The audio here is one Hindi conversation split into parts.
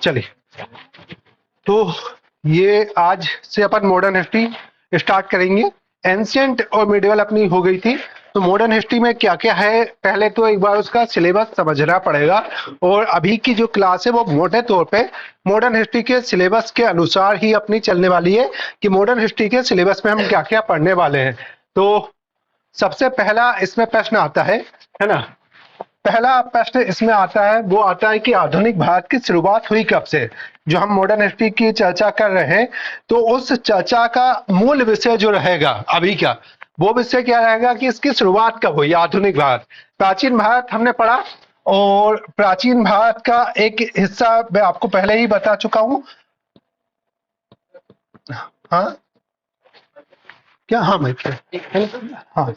चलिए, तो ये आज से अपन मॉडर्न हिस्ट्री स्टार्ट करेंगे। एंशियंट और मिडिवल अपनी हो गई थी, तो मॉडर्न हिस्ट्री में क्या क्या है पहले तो एक बार उसका सिलेबस समझना पड़ेगा। और अभी की जो क्लास है वो मोटे तौर पे मॉडर्न हिस्ट्री के सिलेबस के अनुसार ही अपनी चलने वाली है कि मॉडर्न हिस्ट्री के सिलेबस में हम क्या क्या पढ़ने वाले हैं। तो सबसे पहला इसमें प्रश्न आता है ना, पहला प्रश्न इसमें आता है, वो आता है कि आधुनिक भारत की शुरुआत हुई कब से। जो हम मॉडर्न हिस्ट्री की चर्चा कर रहे हैं, तो उस चर्चा का मूल विषय जो रहेगा अभी का, वो विषय क्या रहेगा कि इसकी शुरुआत कब हुई। आधुनिक भारत, प्राचीन भारत हमने पढ़ा, और प्राचीन भारत का एक हिस्सा मैं आपको पहले ही बता चुका हूं। हाँ क्या, हाँ मैं, हाँ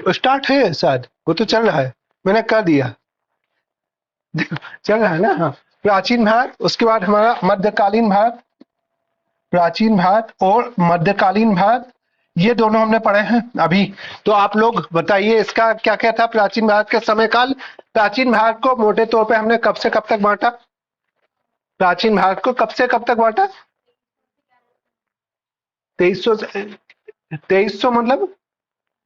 स्टार्ट है शायद, वो तो चल रहा है, मैंने कर दिया, चल रहा है ना। हाँ, प्राचीन भारत, उसके बाद हमारा मध्यकालीन भारत, प्राचीन भारत और मध्यकालीन भारत, ये दोनों हमने पढ़े हैं अभी। तो आप लोग बताइए इसका क्या क्या था प्राचीन भारत के समय काल। प्राचीन भारत को मोटे तौर पे हमने कब से कब तक बांटा, प्राचीन भारत को कब से कब तक बांटा। 2300, 2300 मतलब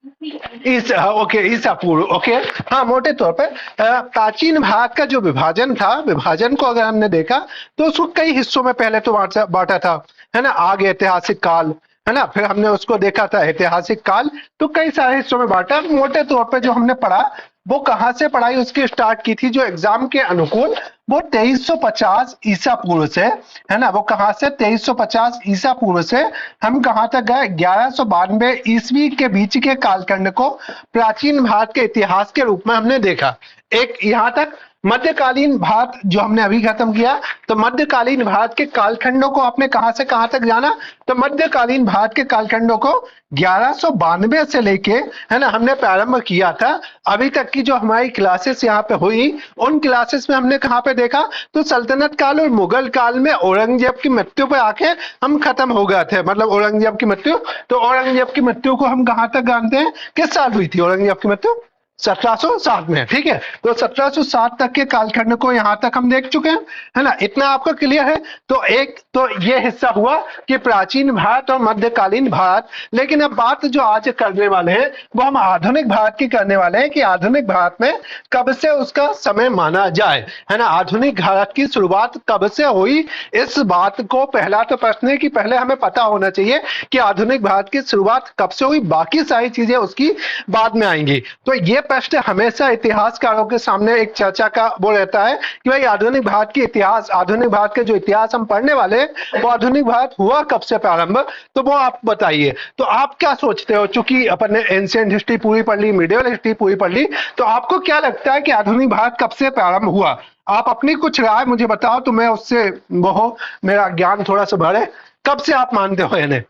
ओके, ईसा पूर्व, ओके। हाँ, मोटे तौर पे प्राचीन भारत का जो विभाजन था, विभाजन को अगर हमने देखा तो उसको कई हिस्सों में पहले तो बांटा था, है ना। आगे ऐतिहासिक काल, है ना, फिर हमने उसको देखा था ऐतिहासिक काल, तो कई सारे हिस्सों में बांटा। मोटे तौर पे जो हमने पढ़ा, वो कहाँ से पढ़ाई उसकी स्टार्ट की थी जो एग्जाम के अनुकूल, वो 2350 ईसा पूर्व से, है ना। वो कहाँ से, 2350 ईसा पूर्व से हम कहाँ तक गए, 1192 ईस्वी के बीच के कालखंड को प्राचीन भारत के इतिहास के रूप में हमने देखा। एक यहाँ तक मध्यकालीन भारत जो हमने अभी खत्म किया, तो मध्यकालीन भारत के कालखंडों को आपने कहां से कहां तक जाना, तो मध्यकालीन भारत के कालखंडों को 1192 से लेके, है ना, हमने प्रारंभ किया था। अभी तक की जो हमारी क्लासेस यहाँ पे हुई, उन क्लासेस में हमने कहाँ पे देखा, तो सल्तनत काल और मुगल काल में औरंगजेब की मृत्यु पे आके हम खत्म हो गए थे, मतलब औरंगजेब की मृत्यु। तो औरंगजेब की मृत्यु को हम कहां तक जानते हैं, किस साल हुई थी औरंगजेब की मृत्यु, 1707 में, ठीक है। तो 1707 तक के कालखंड को यहां तक हम देख चुके हैं, है ना। इतना आपको क्लियर है। तो एक तो ये हिस्सा हुआ कि प्राचीन भारत और मध्यकालीन भारत। लेकिन अब बात जो आज करने वाले हैं वो हम आधुनिक भारत की करने वाले हैं कि आधुनिक भारत में कब से उसका समय माना जाए, है ना। आधुनिक भारत की शुरुआत कब से हुई, इस बात को पहला तो प्रश्न है कि पहले हमें पता होना चाहिए कि आधुनिक भारत की शुरुआत कब से हुई, बाकी सारी चीजें उसकी बाद में आएंगी। तो ये प्रश्न हमेशा इतिहासकारों के सामने एक चर्चा का वो रहता है कि भाई आधुनिक भारत की इतिहास, आधुनिक भारत के जो इतिहास हम पढ़ने वाले हैं वो आधुनिक भारत हुआ कब से प्रारंभ, तो वो आप बताइए। तो आप क्या सोचते हो, चूंकि अपन ने एंशिएंट हिस्ट्री पूरी पढ़ ली, मिडिवल हिस्ट्री पूरी पढ़ ली, तो आपको क्या लगता है कि आधुनिक भारत कब से प्रारंभ हुआ। आप अपनी कुछ राय मुझे बताओ, तो मैं उससे वो मेरा ज्ञान थोड़ा सा बढ़े। कब से आप मानते हो इन्हें,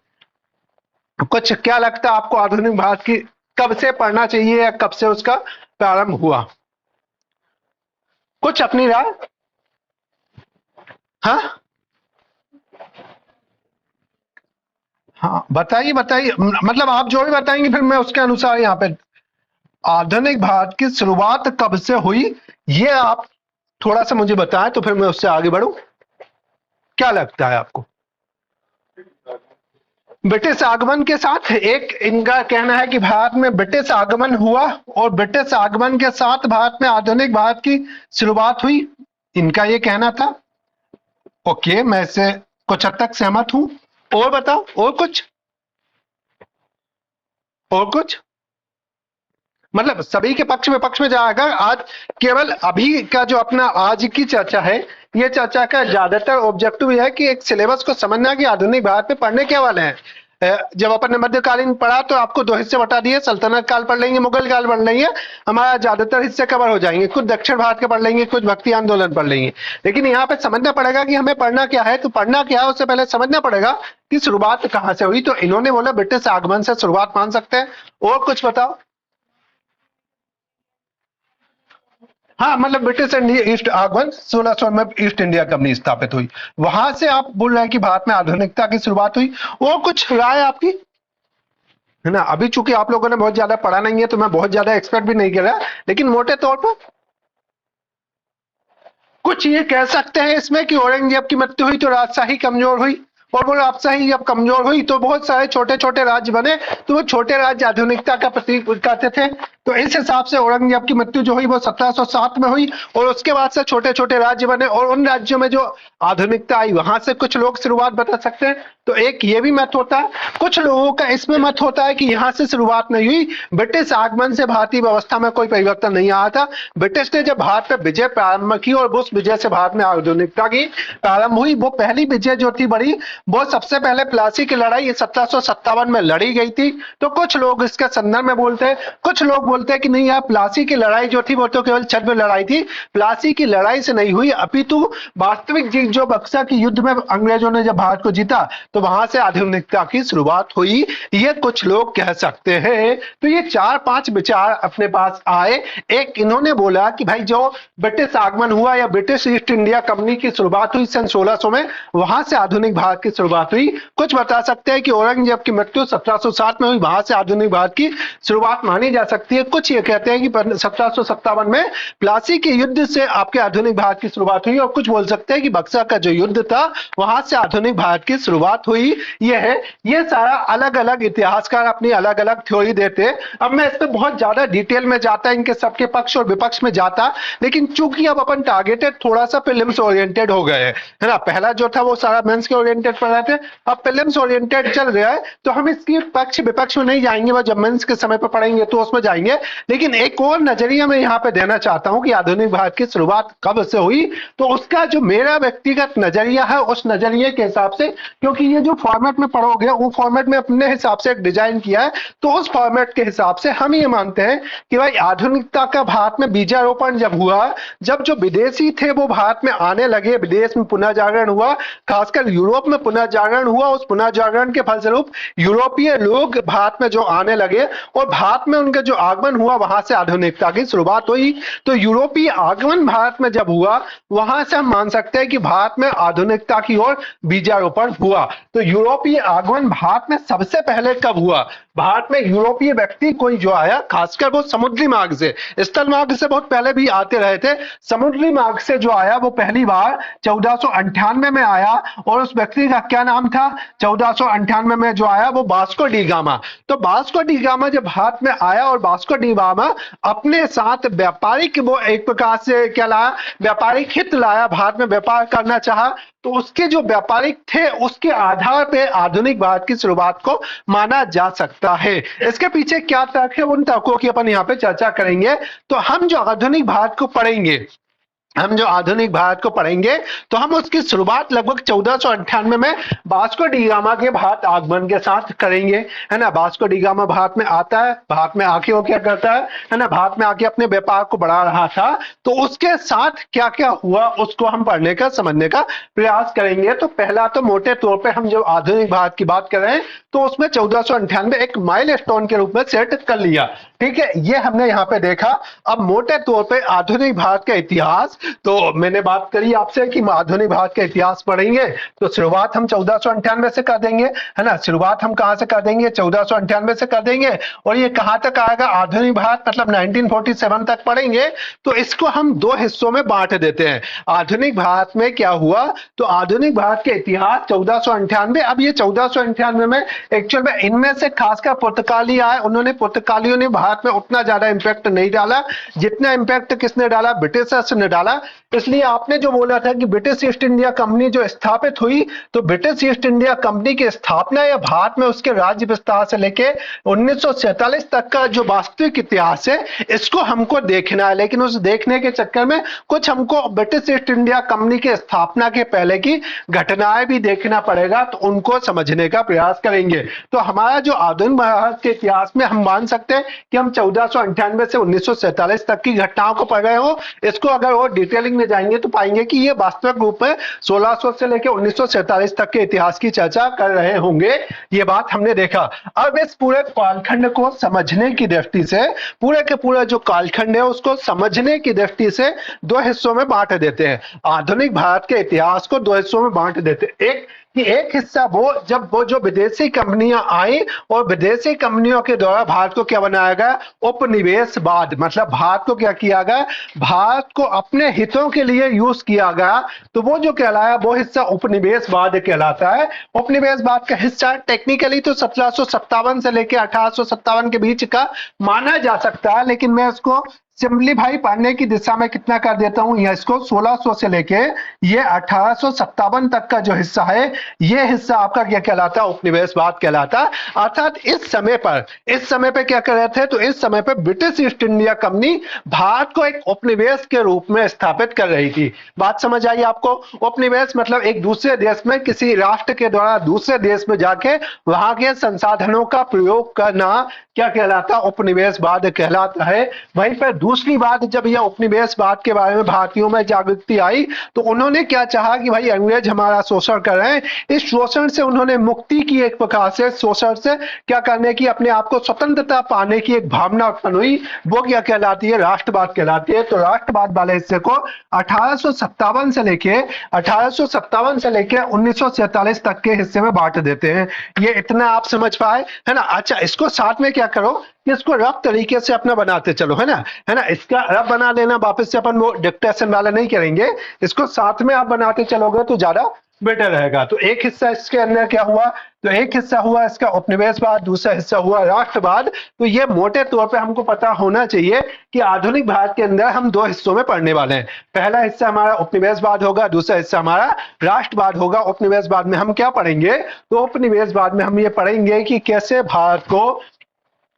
कुछ क्या लगता है आपको आधुनिक भारत की कब से पढ़ना चाहिए या कब से उसका प्रारंभ हुआ, कुछ अपनी राय। हाँ हाँ, बताइए बताइए, मतलब आप जो भी बताएंगे फिर मैं उसके अनुसार यहाँ पे, आधुनिक भारत की शुरुआत कब से हुई ये आप थोड़ा सा मुझे बताएं, तो फिर मैं उससे आगे बढ़ूं। क्या लगता है आपको। ब्रिटिश आगमन के साथ, एक इनका कहना है कि भारत में ब्रिटिश आगमन हुआ और ब्रिटिश आगमन के साथ भारत में आधुनिक भारत की शुरुआत हुई, इनका ये कहना था। ओके, मैं इससे कुछ हद तक सहमत हूं। और बताओ, और कुछ, और कुछ, मतलब सभी के पक्ष में जाएगा आज। केवल अभी का जो अपना आज की चर्चा है, ये चर्चा का ज्यादातर ऑब्जेक्टिव है कि एक सिलेबस को समझना कि आधुनिक भारत में पढ़ने क्या वाले हैं। जब अपन ने मध्यकालीन पढ़ा तो आपको दो हिस्से बता दिए, सल्तनत काल पढ़ लेंगे, मुगल काल पढ़ लेंगे, हमारा ज्यादातर हिस्से कवर हो जाएंगे। कुछ दक्षिण भारत के पढ़ लेंगे, कुछ भक्ति आंदोलन पढ़ लेंगे। लेकिन यहाँ पे समझना पड़ेगा कि हमें पढ़ना क्या है। तो पढ़ना क्या है उससे पहले समझना पड़ेगा कि शुरुआत कहाँ से हुई। तो इन्होंने बोला ब्रिटिश आगमन से शुरुआत मान सकते हैं। और कुछ बताओ। हाँ, मतलब ब्रिटिश इंडिया ईस्ट आगमन 1600 में ईस्ट इंडिया कंपनी स्थापित हुई, वहां से आप बोल रहे हैं कि भारत में आधुनिकता की शुरुआत हुई। और कुछ राय आपकी, है ना। अभी चूंकि आप लोगों ने बहुत ज्यादा पढ़ा नहीं है तो मैं बहुत ज्यादा एक्सपेक्ट भी नहीं कर रहा, लेकिन मोटे तौर पर कुछ ये कह सकते हैं इसमें कि औरंगजेब की मृत्यु हुई तो राजशाही कमजोर हुई, और वो राजशाही जब कमजोर हुई तो बहुत सारे छोटे छोटे राज्य बने, तो वो छोटे राज्य आधुनिकता का प्रतीक कहते थे। तो इस हिसाब से औरंगजेब की मृत्यु जो हुई वो 1707 में हुई, और उसके बाद से छोटे छोटे राज्य बने, और उन राज्यों में जो आधुनिकता आई वहां से कुछ लोग शुरुआत बता सकते हैं। तो एक ये भी मत होता है, कुछ लोगों का इसमें मत होता है कि यहाँ से शुरुआत नहीं हुई, ब्रिटिश आगमन से भारतीय व्यवस्था में कोई परिवर्तन नहीं आया था। ब्रिटिश ने जब भारत पे विजय प्रारंभ की और उस विजय से भारत में आधुनिकता की प्रारंभ हुई, वो पहली विजय जो थी बड़ी, वो सबसे पहले प्लासी की लड़ाई 1757 में लड़ी गई थी। तो कुछ लोग इसके संदर्भ में बोलते हैं, कुछ लोग बोलते हैं कि नहीं यार, प्लासी की लड़ाई जो थी वो तो केवल छद्म लड़ाई थी, प्लासी की लड़ाई से नहीं हुई, अपितु वास्तविक जीत जो बक्सर की युद्ध में अंग्रेजों ने जब भारत को जीता तो वहां से आधुनिकता की शुरुआत हुई, ये कुछ लोग कह सकते हैं। तो ये 4-5 विचार अपने पास आए। एक इन्होंने बोला कि भाई जो ब्रिटिश आगमन हुआ या ब्रिटिश ईस्ट इंडिया कंपनी की शुरुआत हुई सन 1600 में, वहां से आधुनिक भारत की शुरुआत हुई। कुछ बता सकते हैं कि औरंगजेब की मृत्यु 1707 में हुई, वहां से आधुनिक भारत की शुरुआत मानी जा सकती है। कुछ ये कहते हैं कि 1757 में प्लासी के युद्ध से आपके आधुनिक भारत की शुरुआत हुई, और कुछ बोल सकते हैं कि बक्सर का जो युद्ध था वहां से आधुनिक भारत की शुरुआत हुई। ये है, ये सारा अलग अलग इतिहासकार अपनी अलग अलग थ्योरी देते हैं। अब मैं इस पे बहुत ज्यादा डिटेल में जाता, इनके सबके पक्ष और विपक्ष में जाता, लेकिन चूंकि अब अपन टारगेटेड थोड़ा सा फिल्म्स ओरिएंटेड हो गए हैं, है ना। पहला जो था वो सारा मेंस के ओरिएंटेड पढ़ रहे थे, अब फिल्म्स ओरिएंटेड चल रहा है, तो हम इसकी पक्ष विपक्ष में नहीं जाएंगे, वो जब मेंस के समय पर पढ़ेंगे तो उसमें जाएंगे। लेकिन एक और नजरिया मैं यहाँ पे देना चाहता हूँ कि आधुनिक भारत की शुरुआत कब से हुई, तो उसका जो मेरा व्यक्तिगत नजरिया है उस नजरिए के हिसाब से, क्योंकि ये जो फॉर्मेट में पढ़ोगे वो फॉर्मेट में अपने हिसाब से एक डिजाइन किया है, तो उस फॉर्मेट के हिसाब से हम ये मानते हैं कि भाई आधुनिकता का भारत में बीजारोपण जब हुआ, जब जो विदेशी थे वो भारत में आने लगे, विदेश में पुनः जागरण हुआ, खासकर यूरोप में पुनः जागरण हुआ, उस पुनः जागरण के फलस्वरूप यूरोपीय लोग भारत में जो आने लगे और भारत में उनका जो आगमन हुआ, वहां से आधुनिकता की शुरुआत हुई। तो यूरोपीय आगमन भारत में जब हुआ, वहां से हम मान सकते हैं कि भारत में आधुनिकता की ओर बीजारोपण हुआ। तो यूरोपीय आगमन भारत में सबसे पहले कब हुआ? भारत में यूरोपीय व्यक्ति कोई जो आया, खासकर वो समुद्री मार्ग से, स्थल मार्ग से बहुत पहले भी आते रहे थे, समुद्री मार्ग से जो आया वो पहली बार 1498 में आया, और उस व्यक्ति का क्या नाम था? 1498 में जो आया वो वास्को डी गामा। तो वास्को डी गामा जब भारत में आया, और वास्को डी गामा अपने साथ व्यापारिक, वो एक प्रकार से क्या लाया? व्यापारिक हित लाया, भारत में व्यापार करना चाहा, तो उसके जो व्यापारिक थे उसके आधार पे आधुनिक भारत की शुरुआत को माना जा सकता है। इसके पीछे क्या तर्क है, उन तर्कों की अपन यहाँ पे चर्चा करेंगे। तो हम जो आधुनिक भारत को पढ़ेंगे, तो हम उसकी शुरुआत लगभग 1498 में वास्को डी गामा के भारत आगमन के साथ करेंगे, है ना। वास्को डी गामा भारत में आता है, भारत में आके वो क्या करता है ना, भारत में आके अपने व्यापार को बढ़ा रहा था, तो उसके साथ क्या क्या हुआ उसको हम पढ़ने का, समझने का प्रयास करेंगे। तो पहला तो मोटे तौर पर हम जब आधुनिक भारत की बात कर रहे हैं तो उसमें 1498 एक माइलस्टोन के रूप में सेट कर लिया, ठीक है, ये हमने यहाँ पे देखा। अब मोटे तौर पे आधुनिक भारत का इतिहास, तो मैंने बात करी आपसे कि आधुनिक भारत का इतिहास पढ़ेंगे, तो शुरुआत हम 1498 से कर देंगे, है ना। शुरुआत हम कहां से कर देंगे? 1498 से कर देंगे, और ये कहां तक आएगा? आधुनिक भारत मतलब 1947 तक पढ़ेंगे। तो इसको हम दो हिस्सों में बांट देते हैं। आधुनिक भारत में क्या हुआ, तो आधुनिक भारत के इतिहास 1498। अब ये 1498 में एक्चुअल में इनमें से खासकर पुर्तगाली आए, उन्होंने, पुर्तगालियों ने भारत में उतना ज्यादा इंपैक्ट नहीं डाला जितना इंपैक्ट किसने डाला? ब्रिटिशर्स ने डाला। इसलिए आपने जो बोला था कि ब्रिटिश ईस्ट इंडिया कंपनी जो स्थापित हुई, तो ब्रिटिश ईस्ट इंडिया कंपनी की स्थापना या भारत में उसके राज्य विस्तार से लेके 1947 तक का जो वास्तविक इतिहास है, इसको हमको देखना है। लेकिन उस देखने के चक्कर में कुछ हमको ब्रिटिश ईस्ट इंडिया कंपनी की स्थापना के पहले की घटनाएं भी देखना पड़ेगा, तो उनको समझने का प्रयास करेंगे। तो हमारा जो आधुनिक भारत के इतिहास में हम मान सकते हैं कि हम 1498 से 1947 तक की घटनाओं को पढ़ रहे हो। इसको अगर और डिटेलिंग में जाएंगे तो पाएंगे कि ये वास्तविक रूप में 1600 से लेकर 1947 तक के इतिहास की चर्चा कर रहे होंगे। ये बात हमने देखा। अब इस पूरे कालखंड को समझने की दृष्टि से, पूरे के पूरे जो कालखंड है उसको समझने की दृष्टि से दो हिस्सों में बांट देते हैं। आधुनिक भारत के इतिहास को दो हिस्सों में बांट देते हैं। एक कि एक हिस्सा वो जब वो जो विदेशी कंपनियां आई और विदेशी कंपनियों के द्वारा भारत को क्या बनाया गया, उपनिवेशवाद, मतलब भारत को क्या किया गया, भारत को अपने हितों के लिए यूज किया गया, तो वो जो कहलाया वो हिस्सा उपनिवेशवाद कहलाता है। उपनिवेशवाद का हिस्सा टेक्निकली तो 1757 से लेकर 1857 के बीच का माना जा सकता है, लेकिन मैं इसको सिंपलीफाई पढ़ने की दिशा में कितना कर देता हूं, या इसको 1600 से लेके ये 1857 तक का जो हिस्सा है, ये हिस्सा आपका क्या कहलाता है, उपनिवेशवाद कहलाता है। अर्थात इस समय पे क्या कर रहे थे, तो इस समय पे British east India company Bharat को एक उपनिवेश के रूप में स्थापित कर रही थी। बात समझ आई आपको? उपनिवेश मतलब एक दूसरे देश में किसी राष्ट्र के द्वारा दूसरे देश में जाके वहां के संसाधनों का प्रयोग करना क्या कहलाता, उपनिवेशवाद कहलाता है। वहीं पर दूसरी बात, जब यह उपनिवेशवाद के बारे में भारतीयों में जागृति आई तो उन्होंने क्या चाहा कि भाई अंग्रेज हमारा शोषण कर रहे हैं, इस शोषण से उन्होंने मुक्ति की, एक प्रकार से शोषण से क्या करने की, अपने आप को स्वतंत्रता पाने की एक भावना उत्पन्न हुई, वो क्या कहलाती है, राष्ट्रवाद कहलाती है। तो राष्ट्रवाद वाले हिस्से को 1857 से लेके 1947 तक के हिस्से में बांट देते हैं। ये इतना आप समझ पाए, है ना? अच्छा, इसको साथ में क्या करो कि इसको रफ तरीके से अपना बनाते चलो, है ना? इसका रफ बना लेना, वापस से अपन वो डिक्टेशन वाला नहीं करेंगे, इसको साथ में आप बनाते चलोगे तो ज्यादा बेटर रहेगा। तो एक हिस्सा इसके अंदर क्या हुआ, तो एक हिस्सा हुआ इसका उपनिवेशवाद, दूसरा हिस्सा हुआ राष्ट्रवाद। तो ये मोटे तौर पे हमको पता होना चाहिए कि आधुनिक भारत के अंदर हम दो हिस्सों में पढ़ने वाले हैं। पहला हिस्सा हमारा उपनिवेशवाद होगा, दूसरा हिस्सा हमारा राष्ट्रवाद होगा। उपनिवेशवाद में हम क्या पढ़ेंगे, तो उपनिवेशवाद में हम ये पढ़ेंगे कि कैसे भारत को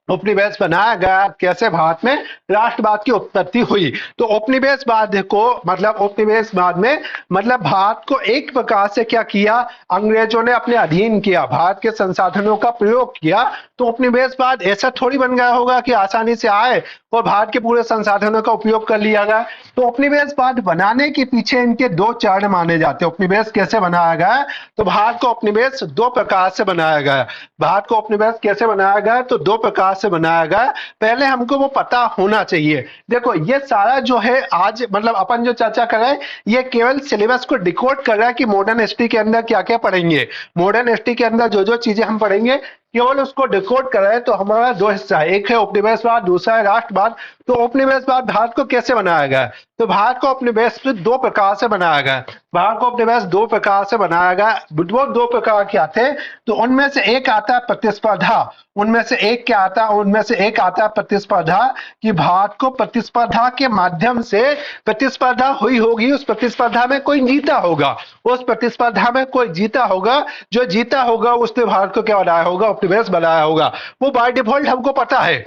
उपनिवेश बनाया गया, कैसे भारत में राष्ट्रवाद की उत्पत्ति हुई। तो उपनिवेशवाद को मतलब उपनिवेशवाद में मतलब भारत को एक प्रकार से क्या किया, अंग्रेजों ने अपने अधीन किया, भारत के संसाधनों का प्रयोग किया। तो उपनिवेशवाद ऐसा थोड़ी बन गया होगा कि आसानी से आए और भारत के पूरे संसाधनों का उपयोग कर लिया गया। तो उपनिवेशवाद बनाने के पीछे इनके दो चरण माने जाते हैं। उपनिवेश कैसे बनाया गया, तो भारत को उपनिवेश दो प्रकार से बनाया गया। भारत को उपनिवेश कैसे बनाया गया, तो दो प्रकार से बनाया गया। पहले हमको वो पता होना चाहिए। देखो ये सारा जो है आज मतलब अपन जो चर्चा कर रहे हैं, ये केवल सिलेबस को डिकोड कर रहा है कि मॉडर्न हिस्ट्री के अंदर क्या क्या पढ़ेंगे। मॉडर्न हिस्ट्री के अंदर जो जो चीजें हम पढ़ेंगे केवल उसको डिकोड कर रहे हैं। तो हमारा दो हिस्सा है, एक है उपनिवेशवाद, दूसरा है राष्ट्रवाद। तो उपनिवेशवाद भारत को कैसे बनाया गया, तो भारत को उपनिवेश दो प्रकार से बनाया गया। भारत को उपनिवेश दो प्रकार से बनाया गया। वो दो प्रकार क्या थे, तो उनमें से एक आता है प्रतिस्पर्धा। उनमें से एक क्या आता है, उनमें से एक आता है प्रतिस्पर्धा, कि भारत को प्रतिस्पर्धा के माध्यम से प्रतिस्पर्धा हुई होगी, उस प्रतिस्पर्धा में कोई जीता होगा, उस प्रतिस्पर्धा में कोई जीता होगा, जो जीता होगा उसने भारत को क्या बनाया होगा, उपनिवेश बनाया होगा। वो बाय डिफॉल्ट हमको पता है।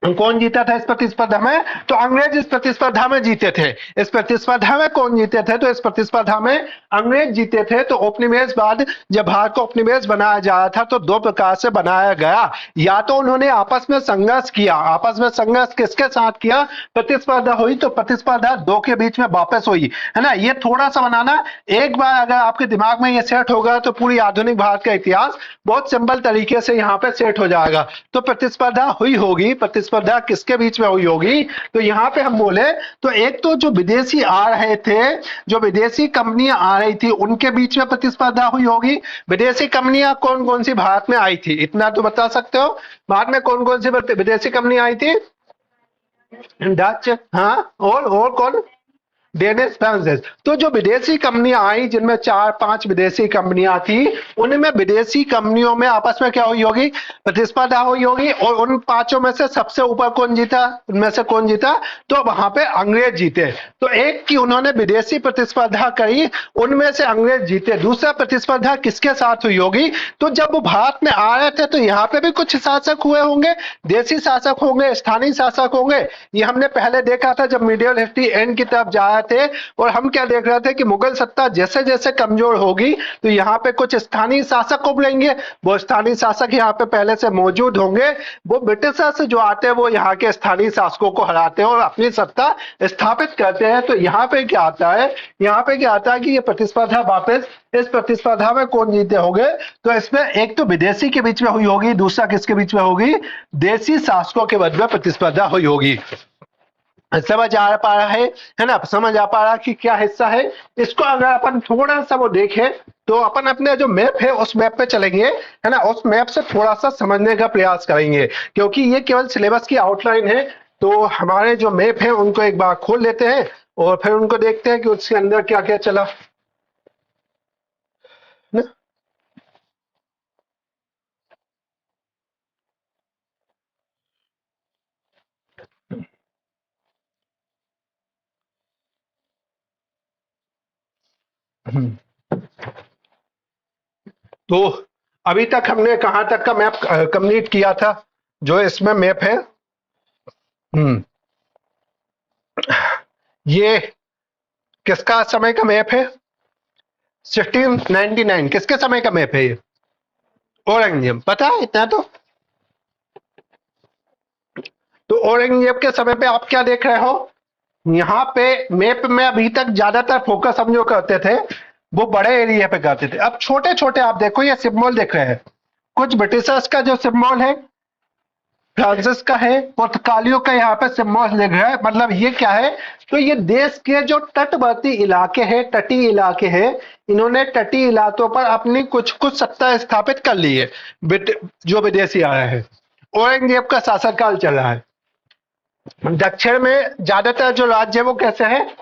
कौन जीता था इस प्रतिस्पर्धा में, तो अंग्रेज इस प्रतिस्पर्धा में जीते थे। इस प्रतिस्पर्धा में कौन जीते थे, तो इस प्रतिस्पर्धा में अंग्रेज जीते थे। तो उपनिवेशवाद जब भारत को उपनिवेश बनाया जा रहा था तो दो प्रकार से बनाया गया। या तो उन्होंने आपस में संघर्ष किया, आपस में संघर्ष किसके साथ किया, प्रतिस्पर्धा हुई तो प्रतिस्पर्धा दो के बीच में वापस हुई, है ना। ये थोड़ा सा बनाना, एक बार अगर आपके दिमाग में ये सेट होगा तो पूरी आधुनिक भारत का इतिहास बहुत सिंपल तरीके से यहाँ पे सेट हो जाएगा। तो प्रतिस्पर्धा हुई होगी, प्रतिस्पर्धा किसके बीच में हुई होगी, तो यहां पे हम बोले तो एक तो जो विदेशी आ रहे थे, जो विदेशी कंपनियां आ रही थी उनके बीच में प्रतिस्पर्धा हुई होगी। विदेशी कंपनियां कौन कौन सी भारत में आई थी, इतना तो बता सकते हो, भारत में कौन कौन सी विदेशी कंपनियां आई थी, डच, हाँ, और कौन, डेनिश फ्रांसिस। तो जो विदेशी कंपनियां आई जिनमें 4-5 विदेशी कंपनियां थी, उनमें विदेशी कंपनियों में आपस में क्या हुई होगी, प्रतिस्पर्धा हुई होगी। और उन पांचों में से सबसे ऊपर कौन जीता, उनमें से कौन जीता, तो वहां पे अंग्रेज जीते। तो एक की उन्होंने विदेशी प्रतिस्पर्धा करी, उनमें से अंग्रेज जीते। दूसरा प्रतिस्पर्धा किसके साथ हुई होगी, तो जब वो भारत में आ रहे थे तो यहाँ पे भी कुछ शासक हुए होंगे, देशी शासक होंगे, स्थानीय शासक होंगे। ये हमने पहले देखा था जब मीडियल हिस्ट्री एंड की तरफ जा थे, और हम क्या देख रहे थे कि मुगल सत्ता जैसे जैसे कमजोर होगी तो यहाँ पे कुछ स्थानीय शासक उभरेंगे। वो स्थानीय शासक यहाँ पे पहले से मौजूद होंगे, वो ब्रिटिशर्स जो आते हैं वो यहाँ के स्थानीय शासकों को हराते हैं और अपनी सत्ता स्थापित करते हैं। तो यहाँ पे क्या आता है, यहाँ पे क्या आता है कि ये प्रतिस्पर्धा वापस, इस प्रतिस्पर्धा में कौन जीते होंगे, तो इसमें एक तो विदेशी के बीच में हुई होगी, दूसरा किसके बीच में होगी, देशी शासकों के बीच में प्रतिस्पर्धा हुई होगी। समझ आ पा रहा है ना, समझ आ पा रहा कि क्या हिस्सा है। इसको अगर अपन थोड़ा सा वो देखें तो अपन अपने जो मैप है उस मैप पे चलेंगे, है ना, उस मैप से थोड़ा सा समझने का प्रयास करेंगे, क्योंकि ये केवल सिलेबस की आउटलाइन है। तो हमारे जो मैप है उनको एक बार खोल लेते हैं और फिर उनको देखते हैं कि उसके अंदर क्या क्या चला ना। हम्म, तो अभी तक हमने कहां तक का मैप कंप्लीट किया था, जो इसमें मैप है। हम्म, ये किसका समय का मैप है? 1699 किसके समय का मैप है ये? औरंगजेब, पता है इतना तो औरंगजेब के समय पे आप क्या देख रहे हो, यहाँ पे मैप में अभी तक ज्यादातर फोकस हम जो करते थे वो बड़े एरिया पे करते थे। अब छोटे छोटे आप देखो, ये सिंबल देख रहे हैं, कुछ ब्रिटिशर्स का जो सिंबल है, फ्रांसिस का है, पुर्तगालियों का यहाँ पे सिंबल लिख रहा है। मतलब ये क्या है, तो ये देश के जो तटवर्ती इलाके हैं, तटीय इलाके हैं, इन्होंने तटीय इलाकों पर अपनी कुछ कुछ सत्ता स्थापित कर ली है। जो विदेशी आ रहे हैं, औरंगजेब का शासनकाल चल रहा है। दक्षिण में ज्यादातर जो राज्य है वो कैसे है,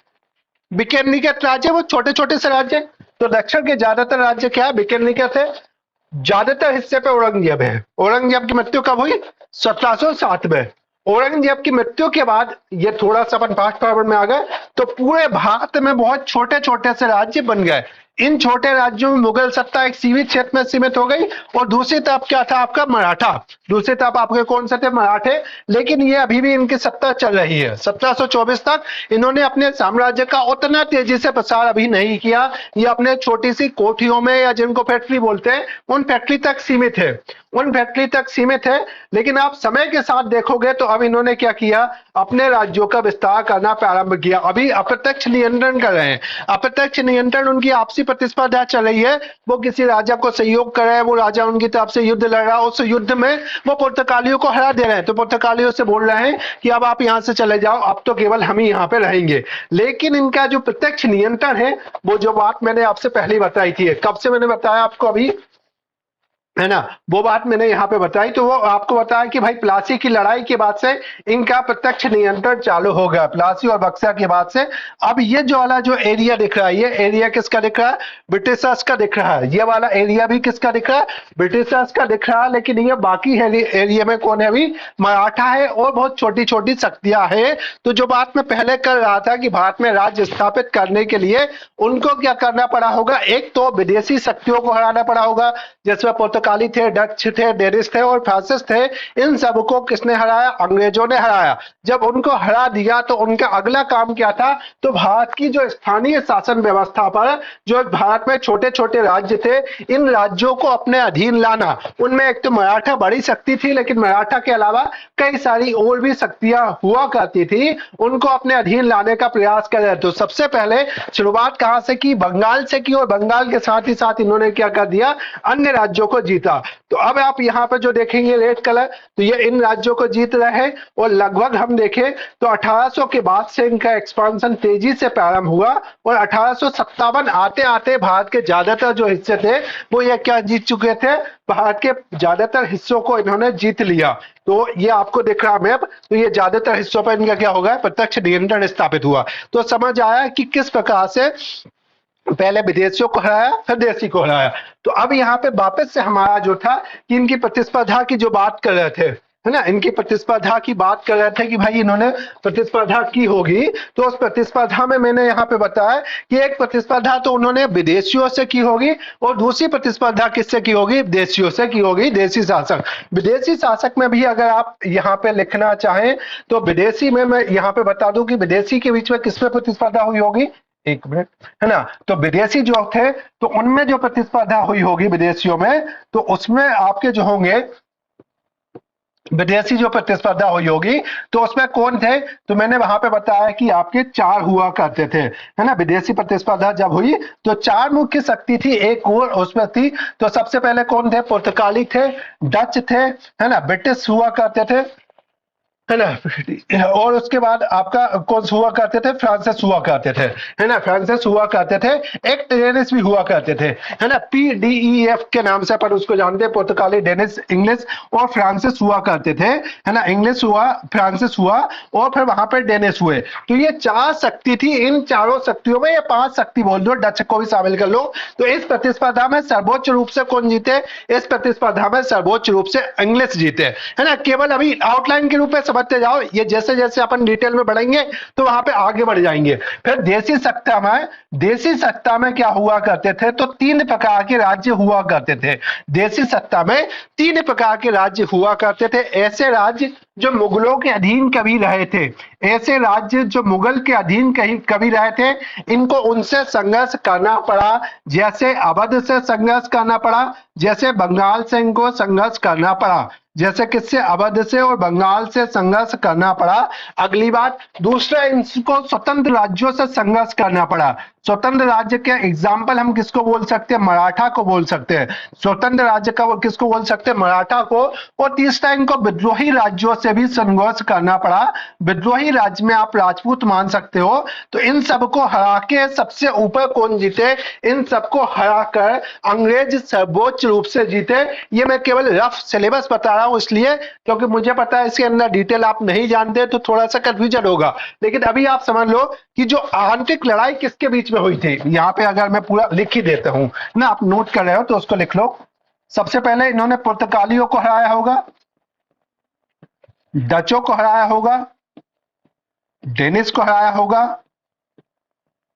विकेंद्रीकृत राज्य, वो छोटे छोटे से राज्य। तो दक्षिण के ज्यादातर राज्य क्या है, विकेंद्रीकृत है। ज्यादातर हिस्से पे औरंगजेब है। औरंगजेब की मृत्यु कब हुई? 1760 में। औरंगजेब की मृत्यु के बाद ये थोड़ा सा अपन फास्ट फॉरवर्ड में आ गए, तो पूरे भारत में बहुत छोटे छोटे से राज्य बन गए। इन छोटे राज्यों में मुगल सत्ता एक सीमित क्षेत्र में सीमित हो गई, और दूसरी तरफ क्या था आपका, मराठा। दूसरी तरफ आपके कौन से थे, मराठे। लेकिन ये अभी भी इनकी सत्ता चल रही है 1724 तक। इन्होंने अपने साम्राज्य का उतना तेजी से प्रसार अभी नहीं किया। ये अपने छोटी सी कोठियों में, या जिनको फैक्ट्री बोलते हैं, उन फैक्ट्री तक सीमित है, उन फैक्ट्री तक सीमित है। लेकिन आप समय के साथ देखोगे तो अब इन्होंने क्या किया, अपने राज्यों का विस्तार करना प्रारंभ किया। अभी अप्रत्यक्ष नियंत्रण कर रहे हैं। अप्रत्यक्ष नियंत्रण, उनकी आपसी प्रतिस्पर्धा चल रही है। वो किसी राजा को सहयोग कर रहे हैं, वो राजा उनकी तरफ से युद्ध लड़ रहा है, उस युद्ध में वो पुर्तगालियों को हरा दे रहे हैं। तो पुर्तगालियों से बोल रहे हैं कि अब आप यहाँ से चले जाओ, अब तो केवल हम ही यहाँ पे रहेंगे। लेकिन इनका जो प्रत्यक्ष नियंत्रण है, वो जो बात मैंने आपसे पहले बताई थी, कब से मैंने बताया आपको, अभी, है ना, वो बात मैंने यहाँ पे बताई। तो वो आपको बताया कि भाई प्लासी की लड़ाई के बाद से इनका प्रत्यक्ष नियंत्रण चालू हो गया, प्लासी और बक्सर के बाद से। अब ये जो वाला जो एरिया दिख रहा है, ये एरिया किसका दिख रहा है, ब्रिटिशर्स का दिख रहा है। ये वाला एरिया भी किसका दिख रहा है, ब्रिटिशर्स का दिख रहा है। लेकिन ये बाकी एरिया में कौन है, अभी मराठा है और बहुत छोटी छोटी शक्तियां हैं। तो जो बात मैं पहले कर रहा था कि भारत में राज्य स्थापित करने के लिए उनको क्या करना पड़ा होगा, एक तो विदेशी शक्तियों को हराना पड़ा होगा, जिसमें पुर्तगाली थे, डच थे, डेनिश थे और फ्रांसिस थे। इन सबको किसने हराया, अंग्रेजों ने हराया। जब उनको हरा दिया तो उनका अगला काम क्या था, तो भारत की जो स्थानीय शासन व्यवस्था पर, जो भारत में छोटे छोटे राज्य थे, इन राज्यों को अपने अधीन लाना। उनमें एक तो मराठा बड़ी शक्ति थी, लेकिन मराठा के अलावा कई सारी और भी शक्तियां हुआ करती थी, उनको अपने अधीन लाने का प्रयास कर रहे। तो सबसे पहले शुरुआत कहां से की, बंगाल से की, और बंगाल के साथ ही साथ इन्होंने क्या कर दिया, अन्य राज्यों को जीता। तो अब आप यहाँ पर जो देखेंगे रेड कलर, तो ये इन राज्यों को जीत रहे हैं। और लगभग हम देखें तो 1800 के बाद से इनका एक्सपांशन तेजी से प्रारंभ हुआ, और 1857 आते आते भारत के ज्यादातर जो हिस्से थे वो ये क्या जीत चुके थे, भारत के ज्यादातर हिस्सों को इन्होंने जीत लिया। तो ये आपको दिख रहा मैप, तो ये ज्यादातर हिस्सों पर इनका क्या होगा, प्रत्यक्ष नियंत्रण स्थापित हुआ। तो समझ आया कि किस प्रकार से पहले विदेशियों को हराया, फिर देशी को हराया। तो अब यहाँ पे वापस से हमारा जो था कि इनकी प्रतिस्पर्धा की जो बात कर रहे थे, है ना, इनकी प्रतिस्पर्धा की बात कर रहे थे कि भाई इन्होंने प्रतिस्पर्धा की होगी। तो उस प्रतिस्पर्धा में मैंने यहाँ पे बताया कि एक प्रतिस्पर्धा तो उन्होंने विदेशियों से की होगी, और दूसरी प्रतिस्पर्धा किससे की होगी, देशियों से की होगी, देशी शासक। विदेशी शासक में भी अगर आप यहाँ पे लिखना चाहें तो विदेशी में मैं यहाँ पे बता दूं कि विदेशी के बीच में किसमें प्रतिस्पर्धा हुई होगी, एक मिनट, है ना। तो विदेशी जो थे, तो उनमें जो प्रतिस्पर्धा हुई होगी विदेशियों में, तो उसमें आपके जो होंगे, विदेशी जो प्रतिस्पर्धा हुई होगी, तो उसमें कौन थे, तो मैंने वहां पे बताया कि आपके चार हुआ करते थे, है ना। विदेशी प्रतिस्पर्धा जब हुई तो चार मुख्य शक्ति थी, एक और उसमें थी। तो सबसे पहले कौन थे, पुर्तगाली थे, डच थे, है ना, ब्रिटिश हुआ करते थे, है ना। और उसके बाद आपका कौन हुआ करते थे, फ्रांसिस हुआ करते थे, है ना, फ्रांसिस हुआ करते थे। एक डेनिस भी हुआ करते थे, है ना, PDEF के नाम से अपन उसको जानते हैं, पुर्तगाली, डेनिस, इंग्लिश और फ्रांसिस हुआ करते थे, है ना। इंग्लिश हुआ, फ्रांसिस हुआ और फिर वहां पर डेनिस हुए। तो ये 4 शक्ति थी। इन चारों शक्तियों में, ये 5 शक्ति बोल दो, डच को भी शामिल कर लो। तो इस प्रतिस्पर्धा में सर्वोच्च रूप से कौन जीते, इस प्रतिस्पर्धा में सर्वोच्च रूप से इंग्लिश जीते, है ना। केवल अभी आउटलाइन के रूप में समझते जाओ, ये जैसे जैसे अपन डिटेल में बढ़ेंगे तो वहां पे आगे बढ़ जाएंगे। फिर देसी सत्ता में क्या हुआ करते थे, तो 3 प्रकार के राज्य हुआ करते थे। देसी सत्ता में 3 प्रकार के राज्य हुआ करते थे। ऐसे राज्य जो मुगलों के अधीन कभी रहे थे, ऐसे राज्य जो मुगल के अधीन कहीं कभी रहे थे, इनको उनसे संघर्ष करना पड़ा। जैसे अवध से संघर्ष करना पड़ा, जैसे बंगाल से इनको संघर्ष करना पड़ा, जैसे किससे, अवध से और बंगाल से संघर्ष करना पड़ा। अगली बात, दूसरा, इनको स्वतंत्र राज्यों से संघर्ष करना पड़ा। स्वतंत्र राज्य के एग्जाम्पल हम किसको बोल सकते हैं, मराठा को बोल सकते हैं। स्वतंत्र राज्य का वो किसको बोल सकते हैं, मराठा को। और तीसरा, इनको विद्रोही राज्यों से भी संघर्ष करना पड़ा। विद्रोही राज्य में आप राजपूत मान सकते हो। तो इन सबको हरा के सबसे ऊपर कौन जीते, इन सबको हराकर अंग्रेज सर्वोच्च रूप से जीते। ये मैं केवल रफ सिलेबस बता रहा हूं इसलिए क्योंकि मुझे पता है इसके अंदर डिटेल आप नहीं जानते तो थोड़ा सा कंफ्यूजन होगा। लेकिन अभी आप समझ लो कि जो आंतरिक लड़ाई किसके बीच में हुई थी। यहाँ पे अगर मैं पूरा लिख ही देता हूं ना, आप नोट कर रहे हो तो उसको लिख लो। सबसे पहले इन्होंने पुर्तगालियों को हराया होगा, डचों को हराया होगा, डेनिस को हराया होगा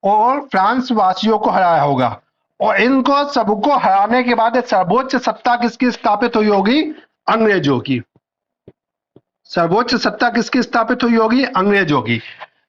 और फ्रांस वासियों को हराया होगा। और इनको सबको हराने के बाद सर्वोच्च सत्ता किसकी स्थापित हुई होगी, अंग्रेजों की। सर्वोच्च सत्ता किसकी स्थापित हुई होगी, अंग्रेजों की।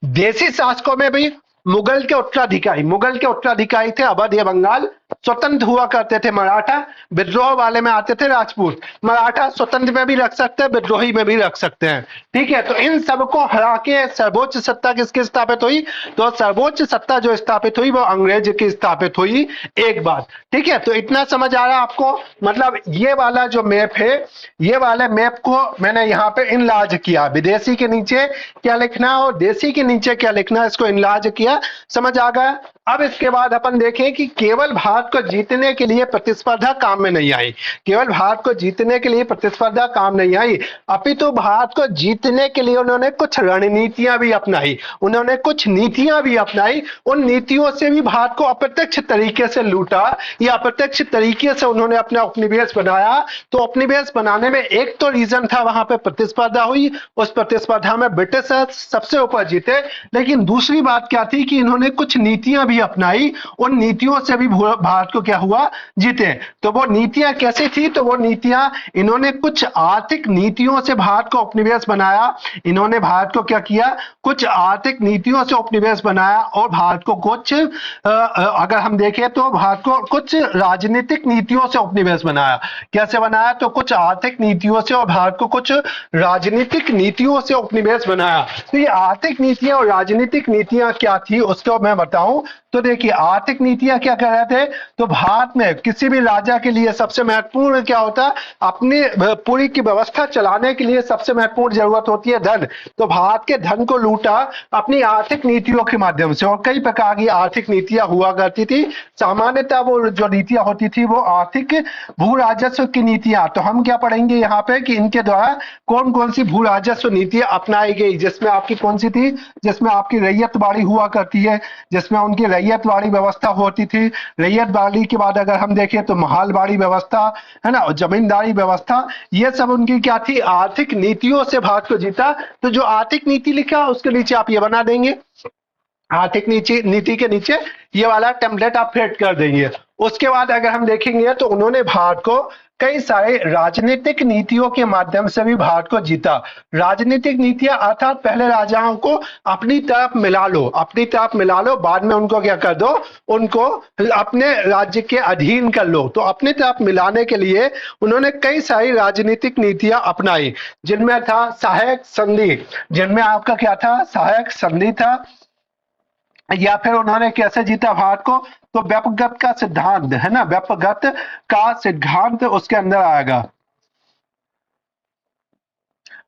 देसी शासकों में भी मुगल के उत्तराधिकारी थे अवध या बंगाल। स्वतंत्र हुआ करते थे मराठा, विद्रोह वाले में आते थे राजपूत। मराठा स्वतंत्र में भी रख सकते हैं, विद्रोही में भी रख सकते हैं, ठीक है। तो इन सबको हरा के सर्वोच्च सत्ता किसकी स्थापित हुई, तो सर्वोच्च सत्ता जो स्थापित हुई वो अंग्रेज की स्थापित हुई। एक बात, ठीक है। तो इतना समझ आ रहा है आपको। मतलब ये वाला जो मैप है, ये वाले मैप को मैंने यहाँ पे इनलार्ज किया। विदेशी के नीचे क्या लिखना और देसी के नीचे क्या लिखना, इसको इनलार्ज किया। समझ आ गया। अब इसके बाद अपन देखें कि केवल भारत को जीतने के लिए प्रतिस्पर्धा काम में नहीं आई। केवल भारत को जीतने के लिए प्रतिस्पर्धा काम नहीं आई, अपितु भारत को जीतने के लिए उन्होंने कुछ रणनीतियां भी अपनाई, उन्होंने कुछ नीतियां भी अपनाई। उन नीतियों से भी भारत को अप्रत्यक्ष तरीके से लूटा या अप्रत्यक्ष तरीके से उन्होंने अपना उपनिवेश बनाया। तो उपनिवेश बनाने में एक तो रीजन था, वहां पे प्रतिस्पर्धा हुई, उस प्रतिस्पर्धा में ब्रिटिश सबसे ऊपर जीते। लेकिन दूसरी बात क्या थी कि इन्होंने कुछ नीतियां भी अपनाई, उन नीतियों से भी भारत को क्या हुआ, जीते। तो वो नीतियां कैसी थी, तो वो नीतियां, इन्होंने कुछ आर्थिक नीतियों से भारत को उपनिवेश बनाया। इन्होंने भारत को क्या किया, कुछ आर्थिक नीतियों से उपनिवेश बनाया और भारत को कुछ अगर हम देखें तो भारत को कुछ राजनीतिक नीतियों से उपनिवेश बनाया। कैसे बनाया, तो कुछ आर्थिक नीतियों से और भारत को कुछ राजनीतिक नीतियों से उपनिवेश बनाया। तो ये आर्थिक नीतियां और राजनीतिक नीतियां क्या थी उसको मैं बताऊं। तो देखिए, आर्थिक नीतियां क्या कर रहे थे, तो भारत में किसी भी राजा के लिए सबसे महत्वपूर्ण क्या होता है, अपनी पूरी की व्यवस्था चलाने के लिए सबसे महत्वपूर्ण जरूरत होती है धन। तो भारत के धन को लूटा अपनी आर्थिक नीतियों के माध्यम से। और कई प्रकार की आर्थिक नीतियां हुआ करती थी। सामान्यतः वो जो नीतियां होती थी वो आर्थिक भू राजस्व की नीतियां। तो हम क्या पढ़ेंगे यहाँ पे कि इनके द्वारा कौन कौन सी भू राजस्व नीतियां अपनाई गई, जिसमें आपकी कौन सी थी, जिसमें आपकी रैयतवाड़ी हुआ करती है, जिसमें उनकी रैयतवाड़ी व्यवस्था होती थी। रैयतवाड़ी के बाद अगर हम देखें तो महालवाड़ी व्यवस्था, है ना, जमींदारी व्यवस्था, ये सब उनकी क्या थी, आर्थिक नीतियों से भारत को जीता। तो जो आर्थिक नीति लिखा उसके नीचे आप ये बना देंगे, आर्थिक नीति के नीचे ये वाला टेम्पलेट आप फिट कर देंगे। उसके बाद अगर हम देखेंगे तो उन्होंने भारत को कई सारे राजनीतिक नीतियों के माध्यम से भी भारत को जीता। राजनीतिक नीतियां अर्थात पहले राजाओं को अपनी तरफ मिला लो, अपनी तरफ मिला लो, बाद में उनको क्या कर दो, उनको अपने राज्य के अधीन कर लो। तो अपनी तरफ मिलाने के लिए उन्होंने कई सारी राजनीतिक नीतियां अपनाई, जिनमें था सहायक संधि, जिनमें आपका क्या था, सहायक संधि था। या फिर उन्होंने कैसे जीता भारत को, तो व्यपगत का सिद्धांत, है ना, व्यपगत का सिद्धांत उसके अंदर आएगा।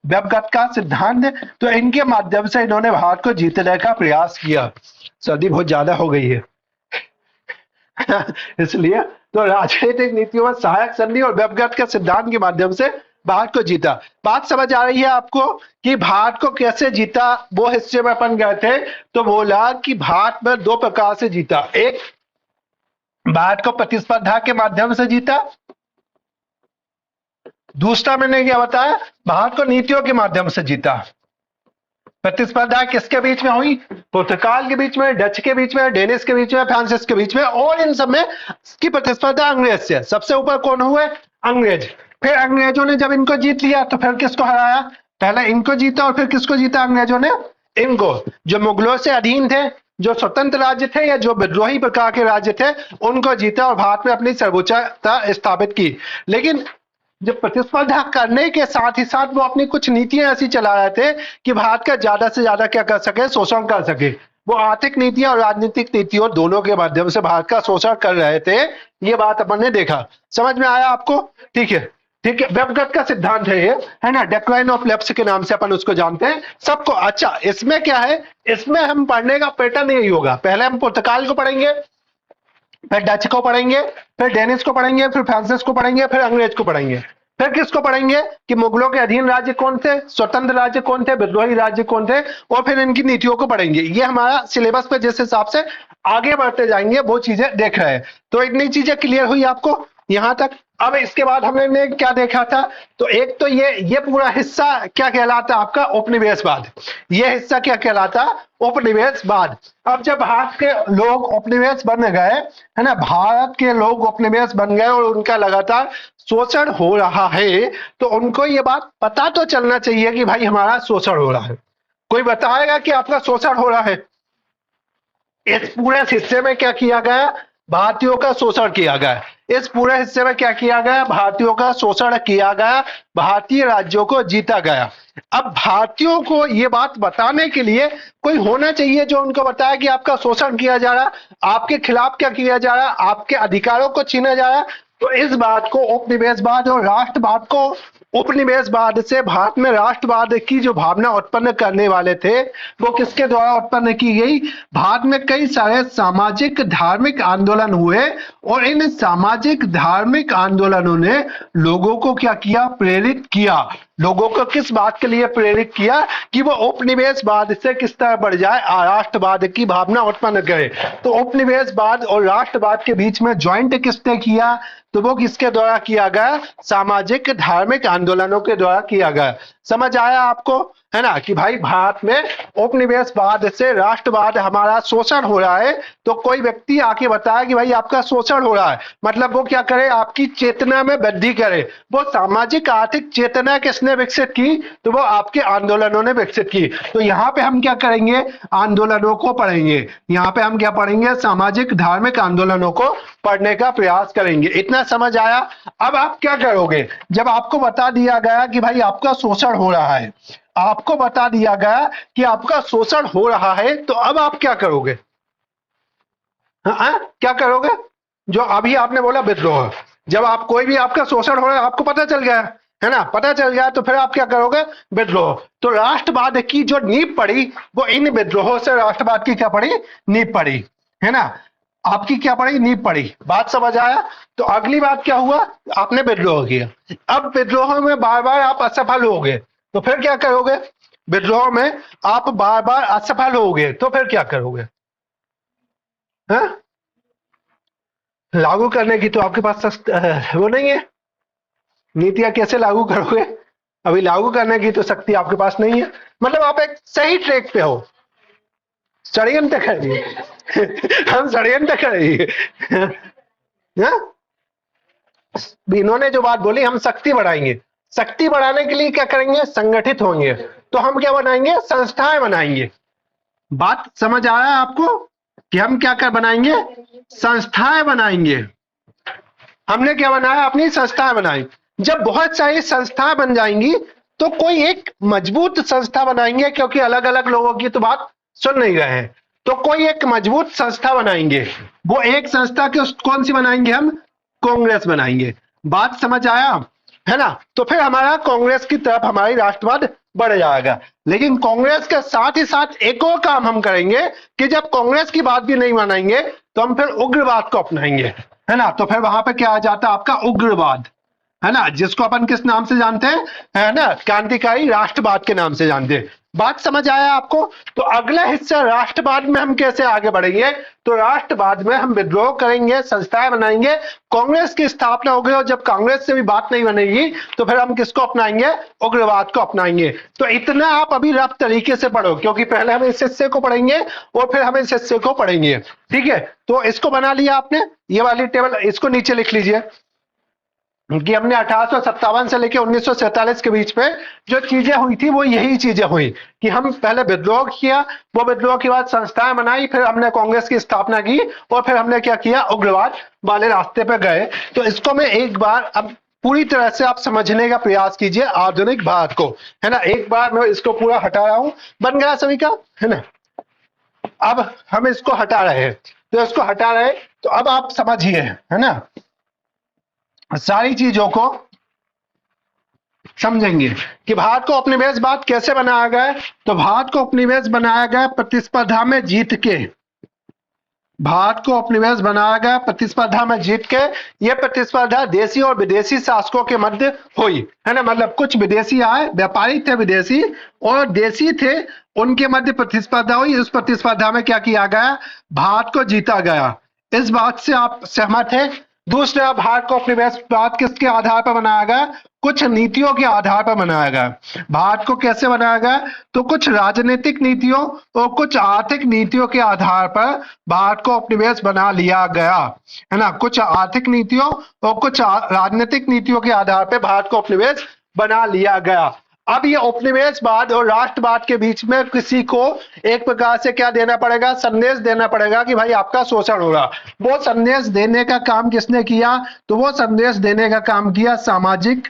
व्यवगत का सिद्धांत है, तो इनके माध्यम से इन्होंने भारत को जीतने का प्रयास किया। सर्दी बहुत ज्यादा हो गई है इसलिए तो राजनीतिक नीतियों में सहायक संधि और व्यवगत के सिद्धांत के माध्यम से भारत को जीता। बात समझ आ रही है आपको कि भारत को कैसे जीता? वो हिस्से में अपन गए थे तो बोला कि भारत में दो प्रकार से जीता। एक, भारत को प्रतिस्पर्धा के माध्यम से जीता। दूसरा मैंने क्या बताया, भारत को नीतियों के माध्यम से जीता। प्रतिस्पर्धा किसके बीच में हुई? पुर्तगाल के बीच में, डच के बीच में, डेनिश के बीच में, फ्रांसिस के बीच में, और इन सब में की प्रतिस्पर्धा अंग्रेज से। सबसे ऊपर कौन हुए? अंग्रेज। फिर अंग्रेजों ने जब इनको जीत लिया तो फिर किसको हराया? पहले इनको जीता और फिर किसको जीता अंग्रेजों ने? इनको, जो मुगलों से अधीन थे, जो स्वतंत्र राज्य थे या जो विद्रोही प्रकार के राज्य थे, उनको जीता और भारत में अपनी सर्वोच्चता स्थापित की। लेकिन जब प्रतिस्पर्धा करने के साथ ही साथ वो अपनी कुछ नीतियां ऐसी चला रहे थे कि भारत का ज्यादा से ज्यादा क्या कर सके? शोषण कर सके। वो आर्थिक नीतियां और राजनीतिक नीतियों दोनों के माध्यम से भारत का शोषण कर रहे थे। ये बात अपन ने देखा। समझ में आया आपको? ठीक है, ठीक है। व्यवगत का सिद्धांत है ये, है ना, डिक्लाइन ऑफ लेफ्ट के नाम से अपन उसको जानते हैं सबको। अच्छा, इसमें क्या है? इसमें हम पढ़ने का पैटर्न यही होगा। पहले हम पुर्तगाल को पढ़ेंगे, फिर डच को पढ़ेंगे, फिर डेनिश को पढ़ेंगे, फिर फ्रांसिस को पढ़ेंगे, फिर अंग्रेज को पढ़ेंगे। फिर किसको पढ़ेंगे कि मुगलों के अधीन राज्य कौन थे, स्वतंत्र राज्य कौन थे, विद्रोही राज्य कौन थे, और फिर इनकी नीतियों को पढ़ेंगे। ये हमारा सिलेबस पे जिस हिसाब से आगे बढ़ते जाएंगे वो चीजें देख रहे हैं। तो इतनी चीजें क्लियर हुई आपको यहां तक? अब इसके बाद हमने क्या देखा था? तो एक तो ये पूरा हिस्सा क्या कहलाता है आपका? उपनिवेशवाद। ये हिस्सा क्या कहलाता? उपनिवेशवाद। अब जब भारत के लोग उपनिवेश बन गए, है ना, भारत के लोग उपनिवेश बन गए और उनका लगातार शोषण हो रहा है, तो उनको ये बात पता तो चलना चाहिए कि भाई हमारा शोषण हो रहा है। कोई बताएगा कि आपका शोषण हो रहा है? इस पूरे हिस्से में क्या किया गया? भारतीयों का शोषण किया गया। इस पूरे हिस्से में क्या किया गया? भारतीयों का शोषण किया गया, भारतीय राज्यों को जीता गया। अब भारतीयों को यह बात बताने के लिए कोई होना चाहिए जो उनको बताए कि आपका शोषण किया जा रहा, आपके खिलाफ क्या किया जा रहा, आपके अधिकारों को छीना जा रहा। तो इस बात को उपनिवेशवाद और राष्ट्रवाद को, उपनिवेशवाद से भारत में राष्ट्रवाद की जो भावना उत्पन्न करने वाले थे वो किसके द्वारा उत्पन्न की गई? भारत में कई सारे सामाजिक धार्मिक आंदोलन हुए और इन सामाजिक धार्मिक आंदोलनों ने लोगों को क्या किया? प्रेरित किया। लोगों को किस बात के लिए प्रेरित किया? कि वो उपनिवेशवाद से किस तरह बढ़ जाए, राष्ट्रवाद की भावना उत्पन्न करे। तो उपनिवेशवाद और राष्ट्रवाद के बीच में ज्वाइंट किसने किया? तो वो किसके द्वारा किया गया? सामाजिक धार्मिक आंदोलनों के द्वारा किया गया। समझ आया आपको, है ना, कि भाई भारत में उपनिवेशवाद से राष्ट्रवाद हमारा शोषण हो रहा है। तो कोई व्यक्ति आके बताया कि भाई आपका शोषण हो रहा है, मतलब वो क्या करे? आपकी चेतना में वृद्धि करे। वो सामाजिक आर्थिक चेतना किसने विकसित की? तो वो आपके आंदोलनों ने विकसित की। तो यहाँ पे हम क्या करेंगे? आंदोलनों को पढ़ेंगे। यहाँ पे हम क्या पढ़ेंगे? सामाजिक धार्मिक आंदोलनों को पढ़ने का प्रयास करेंगे। इतना समझ आया? अब आप क्या करोगे? जब आपको बता दिया गया कि भाई आपका शोषण हो रहा है, आपको बता दिया गया कि आपका शोषण हो रहा है, तो अब आप क्या करोगे? हाँ, क्या करोगे? जो अभी आपने बोला विद्रोह। जब आप कोई भी आपका शोषण हो रहा है, आपको पता चल गया, है ना, पता चल गया, तो फिर आप क्या करोगे? विद्रोह। तो राष्ट्रवाद की जो नींव पड़ी वो इन विद्रोहों से राष्ट्रवाद की क्या पड़ी? नींव पड़ी, है ना, आपकी क्या पड़ी? नींव पड़ी। बात समझ आया? तो अगली बात क्या हुआ? आपने विद्रोह किया। अब विद्रोह में बार बार आप असफल हो गए, तो फिर क्या करोगे? विद्रोह में आप बार बार असफल हो गए तो फिर क्या करोगे? हाँ? लागू करने की तो आपके पास वो नहीं है। नीतियां कैसे लागू करोगे? अभी लागू करने की तो शक्ति आपके पास नहीं है। मतलब आप एक सही ट्रैक पे हो। षड्यंत्र करिए हम षड्यंत्र करिए इन्होंने जो बात बोली, हम शक्ति बढ़ाएंगे। शक्ति बढ़ाने के लिए क्या करेंगे? संगठित होंगे। तो हम क्या बनाएंगे? संस्थाएं बनाएंगे। बात समझ आया आपको कि हम क्या कर बनाएंगे? संस्थाएं बनाएंगे। हमने क्या बनाया? अपनी संस्थाएं बनाई। जब बहुत सारी संस्थाएं बन जाएंगी तो कोई एक मजबूत संस्था बनाएंगे, क्योंकि अलग अलग लोगों की तो बात सुन नहीं रहे हैं। तो कोई एक मजबूत संस्था बनाएंगे। वो एक संस्था कौन सी बनाएंगे? हम कांग्रेस बनाएंगे। बात समझ आया? है ना, तो फिर हमारा कांग्रेस की तरफ हमारी राष्ट्रवाद बढ़ जाएगा। लेकिन कांग्रेस के साथ ही साथ एक और काम हम करेंगे कि जब कांग्रेस की बात भी नहीं मानेंगे तो हम फिर उग्रवाद को अपनाएंगे, है ना। तो फिर वहां पे क्या आ जाता है आपका उग्रवाद, है ना, जिसको अपन किस नाम से जानते हैं, है ना, क्रांतिकारी राष्ट्रवाद के नाम से जानते हैं। बात समझ आया आपको? तो अगला हिस्सा राष्ट्रवाद में हम कैसे आगे बढ़ेंगे, तो राष्ट्रवाद में हम विद्रोह करेंगे, संस्थाएं बनाएंगे, कांग्रेस की स्थापना होगी, और जब कांग्रेस से भी बात नहीं बनेगी तो फिर हम किसको अपनाएंगे, उग्रवाद को अपनाएंगे। तो इतना आप अभी रफ तरीके से पढ़ो, क्योंकि पहले हम इस हिस्से को पढ़ेंगे और फिर हम इस हिस्से को पढ़ेंगे, ठीक है। तो इसको बना लिया आपने, ये वाली टेबल, इसको नीचे लिख लीजिए कि हमने 1857 से लेकर 1947 के बीच में जो चीजें हुई थी वो यही चीजें हुई कि हम पहले विद्रोह किया, वो विद्रोह के बाद संस्थाएं बनाई, फिर हमने कांग्रेस की स्थापना की, और फिर हमने क्या किया, उग्रवाद वाले रास्ते पे गए। तो इसको मैं एक बार अब पूरी तरह से आप समझने का प्रयास कीजिए आधुनिक भारत को, है ना। एक बार मैं इसको पूरा हटा रहा हूं, बन गया सभी का, है ना। अब हम इसको हटा रहे हैं, तो इसको हटा रहे, तो अब आप समझिए, है ना, सारी चीजों को समझेंगे कि भारत को उपनिवेशवाद कैसे बनाया गया। तो भारत को उपनिवेश बनाया गया प्रतिस्पर्धा में जीत के, भारत को उपनिवेश बनाया गया प्रतिस्पर्धा में जीत के। यह प्रतिस्पर्धा देशी और विदेशी शासकों के मध्य हुई, है ना, मतलब कुछ विदेशी आए, व्यापारी थे विदेशी और देशी थे, उनके मध्य प्रतिस्पर्धा हुई। उस प्रतिस्पर्धा में क्या किया गया, भारत को जीता गया। इस बात से आप सहमत हैं? दूसरा, भारत को उपनिवेशवाद किसके आधार पर बनाया गया, कुछ नीतियों के आधार पर बनाया गया। भारत को कैसे बनाया गया, तो कुछ राजनीतिक नीतियों और कुछ आर्थिक नीतियों के आधार पर भारत को उपनिवेश बना लिया गया, है ना। कुछ आर्थिक नीतियों और कुछ राजनीतिक नीतियों के आधार पर भारत को उपनिवेश बना लिया गया। अब ये उपनिवेशवाद और राष्ट्रवाद के बीच में किसी को एक प्रकार से क्या देना पड़ेगा, संदेश देना पड़ेगा कि भाई आपका शोषण हो रहा। वो संदेश देने का काम किसने किया, तो वो संदेश देने का काम किया सामाजिक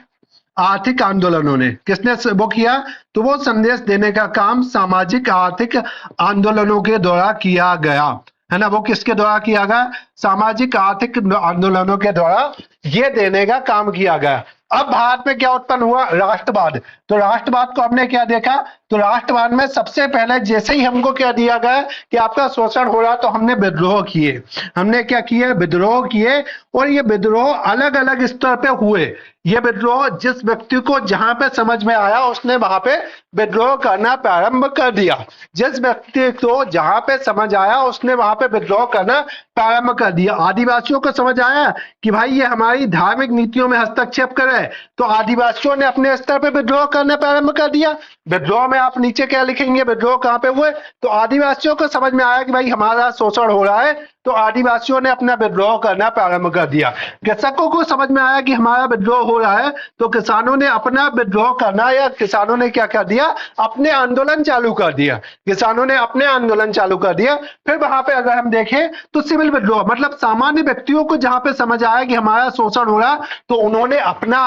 आर्थिक आंदोलनों ने। किसने वो किया, तो वो संदेश देने का काम सामाजिक आर्थिक आंदोलनों के द्वारा किया गया, है ना। वो किसके द्वारा किया गया, सामाजिक आर्थिक आंदोलनों के द्वारा ये देने का काम किया गया। अब भारत में क्या उत्पन्न हुआ, राष्ट्रवाद। तो राष्ट्रवाद को हमने क्या देखा, तो राष्ट्रवाद में सबसे पहले जैसे ही हमको क्या दिया गया कि आपका शोषण हो रहा, तो हमने विद्रोह किए। हमने क्या किए, विद्रोह किए, और ये विद्रोह अलग अलग स्तर पे हुए। ये विद्रोह जिस व्यक्ति को जहां पे समझ में आया उसने वहां पे विद्रोह करना प्रारंभ कर दिया। जिस व्यक्ति को जहां पे समझ आया उसने वहां पे विद्रोह करना प्रारंभ कर दिया। आदिवासियों को समझ आया कि भाई ये हमारी धार्मिक नीतियों में हस्तक्षेप कर रहे हैं, तो आदिवासियों ने अपने स्तर पे विद्रोह करना प्रारंभ कर दिया। विद्रोह में आप नीचे क्या लिखेंगे, विद्रोह कहां पे हुए, तो आदिवासियों को समझ में आया कि भाई हमारा शोषण हो रहा है, तो आदिवासियों ने अपना विद्रोह करना प्रारंभ कर दिया। कृषकों को समझ में आया कि हमारा विद्रोह हो रहा है, तो किसानों ने अपना विद्रोह करना, या किसानों ने क्या कर दिया, अपने आंदोलन चालू कर दिया। किसानों ने अपने आंदोलन चालू कर दिया। फिर वहां पे अगर हम देखें तो सिविल विद्रोह, मतलब सामान्य व्यक्तियों को जहां पे समझ आया कि हमारा शोषण हो रहा, तो उन्होंने अपना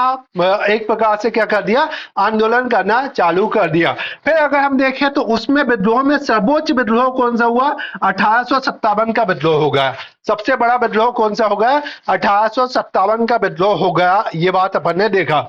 एक प्रकार से क्या कर दिया, आंदोलन करना चालू कर दिया। फिर अगर हम देखें तो उसमें विद्रोह में सर्वोच्च विद्रोह कौन सा हुआ, 1857 का विद्रोह हो गया। सबसे बड़ा विद्रोह कौन सा हो गया, 1857 का विद्रोह हो गया। ये बात अपन ने देखा,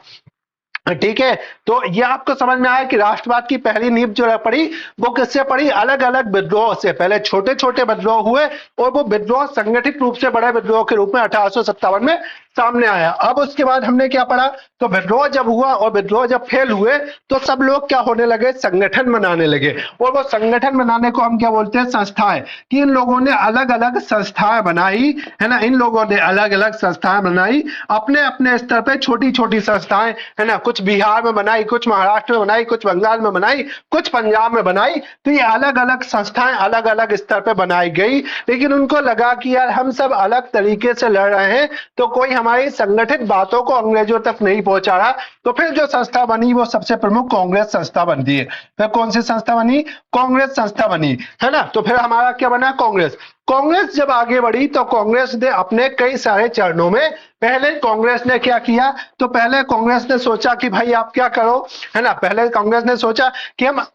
ठीक है। तो ये आपको समझ में आया कि राष्ट्रवाद की पहली नींव जो पड़ी वो किससे पड़ी, अलग अलग विद्रोह से। पहले छोटे छोटे विद्रोह हुए और वो विद्रोह संगठित रूप से बड़े विद्रोह के रूप में 1857 में सामने आया। अब उसके बाद हमने क्या पढ़ा, तो विद्रोह जब हुआ और विद्रोह जब फेल हुए तो सब लोग क्या होने लगे, संगठन बनाने लगे। और वो संगठन बनाने को हम क्या बोलते हैं, संस्थाएं। कि इन लोगों ने अलग अलग संस्थाएं बनाई, है ना। इन लोगों ने अलग अलग संस्थाएं बनाई, अपने अपने स्तर पे छोटी छोटी संस्थाएं, है ना। कुछ बिहार में बनाई, कुछ महाराष्ट्र में बनाई, कुछ बंगाल में बनाई, कुछ पंजाब में बनाई। तो ये अलग अलग संस्थाएं अलग अलग स्तर पे बनाई गई। लेकिन उनको लगा कि यार हम सब अलग तरीके से लड़ रहे हैं, तो कोई हमारी संगठित बातों को अंग्रेजों तक नहीं पहुंचा रहा। तो फिर जो संस्था बनी वो सबसे प्रमुख कांग्रेस संस्था बनती है। फिर कौन सी संस्था बनी, कांग्रेस संस्था बनी, है ना। तो फिर हमारा क्या बना, कांग्रेस। कांग्रेस जब आगे बढ़ी तो कांग्रेस ने अपने कई सारे चरणों में, पहले कांग्रेस ने क्या किया, तो पहले कांग्रेस ने सोचा कि भाई आप क्या करो, है ना। पहले कांग्रेस ने सोचा कि हम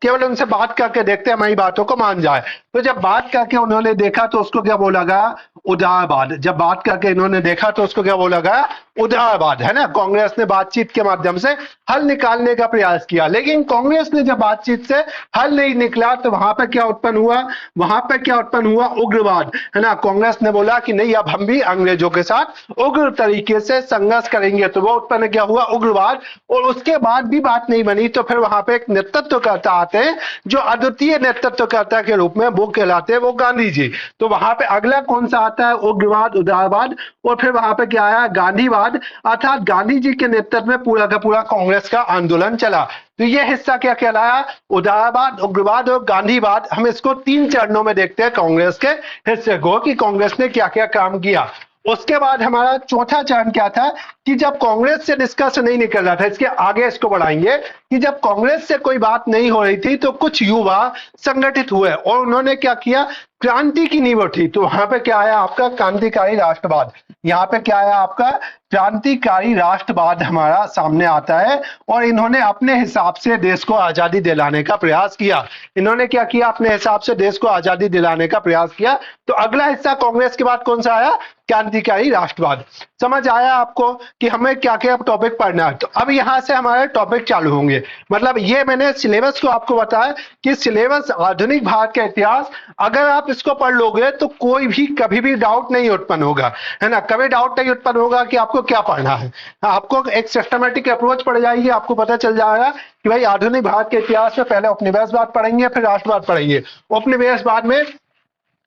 केवल उनसे बात करके देखते हैं, हमारी बातों को मान जाए। तो जब बात करके उन्होंने देखा तो उसको क्या बोला गया, उदारवाद। जब बात करके इन्होंने देखा तो उसको क्या बोला गया, उदारवाद, है ना, कांग्रेस ने बातचीत के माध्यम से हल निकालने का प्रयास किया। लेकिन कांग्रेस ने जब बातचीत से हल नहीं निकला तो वहां पर क्या उत्पन्न हुआ, वहां पर क्या उत्पन्न हुआ, उग्रवाद, है ना। कांग्रेस ने बोला कि नहीं, अब हम भी अंग्रेजों के साथ उग्र तरीके से संघर्ष करेंगे, तो वो उत्पन्न क्या हुआ, उग्रवाद। और उसके बाद भी बात नहीं बनी तो फिर वहां पे एक नेतृत्वकर्ता आते हैं जो अद्वितीय नेतृत्वकर्ता के रूप में वो कहलाते हैं, वो गांधी जी। तो वहां पे अगला कौन सा आता है, उग्रवाद, उदारवाद, और फिर वहां पे क्या आया, गांधीवाद, अर्थात गांधी जी के नेतृत्व में पूरा का पूरा कांग्रेस का आंदोलन चला। तो ये हिस्सा क्या कहलाया, उदारवाद, उग्रवाद और गांधीवाद। हम इसको 3 चरणों में देखते हैं कांग्रेस के हिस्से को कि कांग्रेस ने क्या क्या काम किया। उसके बाद हमारा चौथा चरण क्या था कि जब कांग्रेस से डिस्कस नहीं निकल रहा था, इसके आगे इसको बढ़ाएंगे कि जब कांग्रेस से कोई बात नहीं हो रही थी तो कुछ युवा संगठित हुए और उन्होंने क्या किया, क्रांति की नींव उठी। तो वहां पे क्या आया आपका, क्रांतिकारी राष्ट्रवाद। यहाँ पे क्या आया आपका, क्रांतिकारी राष्ट्रवाद हमारा सामने आता है। और इन्होंने अपने हिसाब से देश को आजादी दिलाने का प्रयास किया। इन्होंने क्या किया, अपने हिसाब से देश को आजादी दिलाने का प्रयास किया। तो अगला हिस्सा कांग्रेस के बाद कौन सा आया, क्रांतिकारी राष्ट्रवाद। समझ आया आपको कि हमें क्या क्या टॉपिक पढ़ना है। तो अब यहां से हमारे टॉपिक चालू होंगे। मतलब ये मैंने सिलेबस को आपको बताया कि सिलेबस आधुनिक भारत का इतिहास, अगर आप इसको पढ़ लोगे तो कोई भी कभी भी डाउट नहीं उत्पन्न होगा, है ना। कभी डाउट नहीं उत्पन्न होगा कि आपको क्या पढ़ना है। आपको एक सिस्टमेटिक अप्रोच पड़ जाएगी, आपको पता चल जाएगा कि भाई आधुनिक भारत के इतिहास में पहले उपनिवेशवाद पढ़ेंगे, फिर राष्ट्रवाद पढ़ेंगे। उपनिवेशवाद में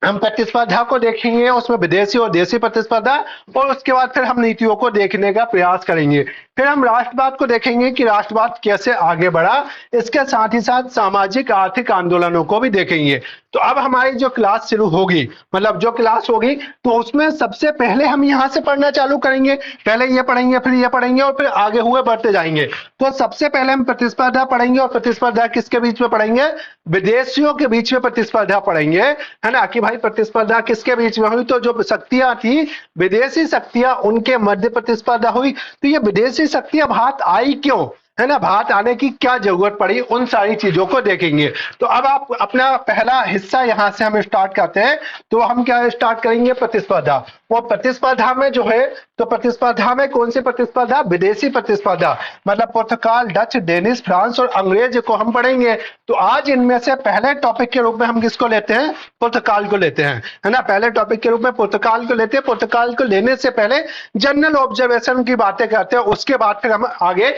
हम प्रतिस्पर्धा को देखेंगे, उसमें विदेशी और देशी प्रतिस्पर्धा, और उसके बाद फिर हम नीतियों को देखने का प्रयास करेंगे। फिर हम राष्ट्रवाद को देखेंगे कि राष्ट्रवाद कैसे आगे बढ़ा। इसके साथ ही साथ सामाजिक आर्थिक आंदोलनों को भी देखेंगे। तो अब हमारी जो क्लास शुरू होगी, मतलब जो क्लास होगी, तो उसमें सबसे पहले हम यहाँ से पढ़ना चालू करेंगे। पहले ये पढ़ेंगे, फिर ये पढ़ेंगे, और फिर आगे हुए बढ़ते जाएंगे। तो सबसे पहले हम प्रतिस्पर्धा पढ़ेंगे, और प्रतिस्पर्धा किसके बीच में पढ़ेंगे, विदेशियों के बीच में प्रतिस्पर्धा पढ़ेंगे, है ना। कि भाई प्रतिस्पर्धा किसके बीच में हुई, तो जो शक्तियां थी, विदेशी शक्तियां, उनके मध्य प्रतिस्पर्धा हुई। तो ये विदेशी शक्तियां भारत आई क्यों, है ना, भारत आने की क्या जरूरत पड़ी, उन सारी चीजों को देखेंगे। तो अब आप अपना पहला हिस्सा यहां से हम स्टार्ट करते हैं। तो हम क्या स्टार्ट करेंगे, प्रतिस्पर्धा। वो प्रतिस्पर्धा में जो है, तो प्रतिस्पर्धा में कौन सी प्रतिस्पर्धा, विदेशी प्रतिस्पर्धा, मतलब पुर्तगाल, डच, डेनिश, फ्रांस और अंग्रेज को हम पढ़ेंगे। तो आज इनमें से पहले टॉपिक के रूप में हम किसको लेते हैं, पुर्तगाल को लेते हैं, है ना। पहले टॉपिक के रूप में पुर्तगाल को लेते हैं। पुर्तगाल को लेने से पहले जनरल ऑब्जर्वेशन की बातें करते हैं, उसके बाद फिर हम आगे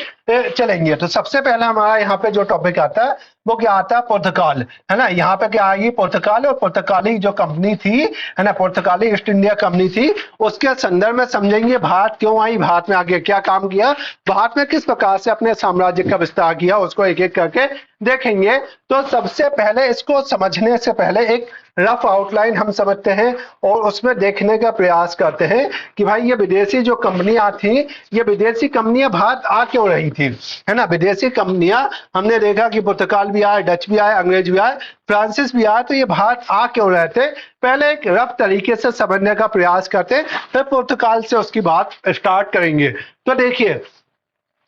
चलेंगे। तो सबसे पहले हमारा यहाँ पे जो टॉपिक आता है वो क्या आता है, पुर्तगाल, है ना। यहाँ पे क्या आएगी, पुर्तगाल, और पुर्तगाली जो कंपनी थी, है ना, पुर्तगाली ईस्ट इंडिया कंपनी थी, उसके संदर्भ में समझेंगे भारत क्यों आई, भारत में आगे क्या काम किया, भारत में किस प्रकार से अपने साम्राज्य का विस्तार किया, उसको एक एक करके देखेंगे। तो सबसे पहले इसको समझने से पहले एक रफ आउटलाइन हम समझते हैं और उसमें देखने का प्रयास करते हैं कि भाई ये विदेशी जो कंपनियां थी, ये विदेशी कंपनियां भारत आ क्यों रही थी, है ना। विदेशी कंपनियां हमने देखा कि पुर्तगाल भी आए, डच भी आए, अंग्रेज भी आए, फ्रांसिस भी आए। तो ये भारत आ क्यों रहे थे, पहले एक रफ तरीके से समझने का प्रयास करते हैं, फिर पुर्तगाल से उसकी बात स्टार्ट करेंगे। तो देखिए,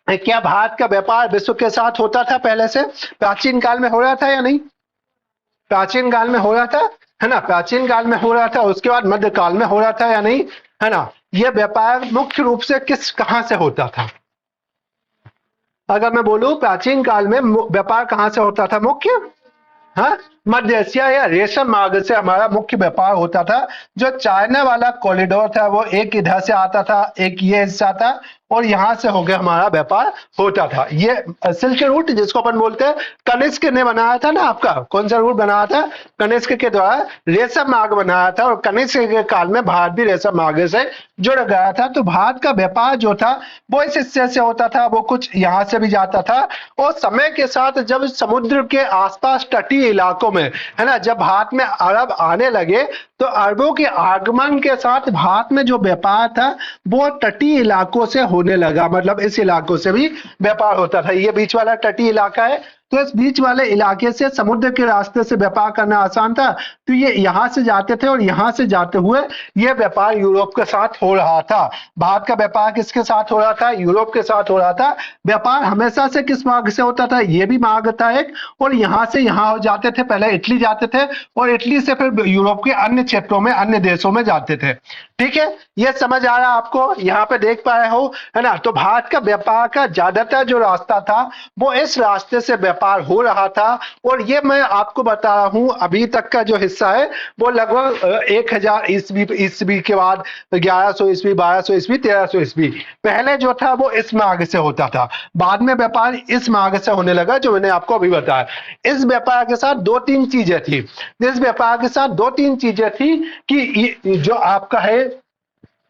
क्या भारत का व्यापार विश्व के साथ होता था पहले से, प्राचीन काल में हो रहा था या नहीं, प्राचीन काल में हो रहा था, है ना, प्राचीन काल में हो रहा था। उसके बाद मध्यकाल में हो रहा था या नहीं, है ना। यह व्यापार मुख्य रूप से कहां से होता था, अगर मैं बोलूं प्राचीन काल में व्यापार कहां से होता था, मुख्य, हाँ, मध्य एशिया या रेशम मार्ग से हमारा मुख्य व्यापार होता था। जो चाइना वाला कॉरिडोर था वो एक इधर से आता था, एक ये हिस्सा था, और यहां से होकर हमारा व्यापार होता था। ये सिल्क रूट जिसको अपन बोलते हैं, कनिष्क ने बनाया था ना, आपका कौन सा रूट बनाया था, कनिष्क के द्वारा रेशम मार्ग बनाया था, और कनिष्क के काल में भारत भी रेशम मार्ग से जुड़ गया था। तो भारत का व्यापार जो था वो इस हिस्से से होता था, वो कुछ यहाँ से भी जाता था। और समय के साथ जब समुद्र के आसपास तटीय इलाकों में, है ना, जब भारत में अरब आने लगे, तो अरबों के आगमन के साथ भारत में जो व्यापार था वो तटीय इलाकों से होने लगा, मतलब इस इलाकों से भी व्यापार होता था। ये बीच वाला तटीय इलाका है, तो इस बीच वाले इलाके से समुद्र के रास्ते से व्यापार करना आसान था। तो ये यहाँ से जाते थे और यहाँ से जाते हुए ये व्यापार यूरोप के साथ हो रहा था। भारत का व्यापार किसके साथ हो रहा था? यूरोप के साथ हो रहा था। व्यापार हमेशा से किस मार्ग से होता था? ये भी मार्ग था एक, और यहाँ से यहाँ हो जाते थे, पहले इटली जाते थे और इटली से फिर यूरोप के अन्य क्षेत्रों में, अन्य देशों में जाते थे। ठीक है, ये समझ आ रहा है आपको? यहाँ पे देख पा रहे हो, है ना? तो भारत का व्यापार का ज्यादातर जो रास्ता था वो इस रास्ते से व्यापार हो रहा था। और ये मैं आपको बता रहा हूं, अभी तक का जो हिस्सा है वो लगभग 1000 ईस्वी के बाद 1100 ईस्वी, 1200 ईस्वी, 1300 ईस्वी पहले जो था वो इस मार्ग से होता था। बाद में व्यापार इस मार्ग से होने लगा जो मैंने आपको अभी बताया। इस व्यापार के साथ दो तीन चीजें थी, इस व्यापार के साथ दो तीन चीजें थी कि जो आपका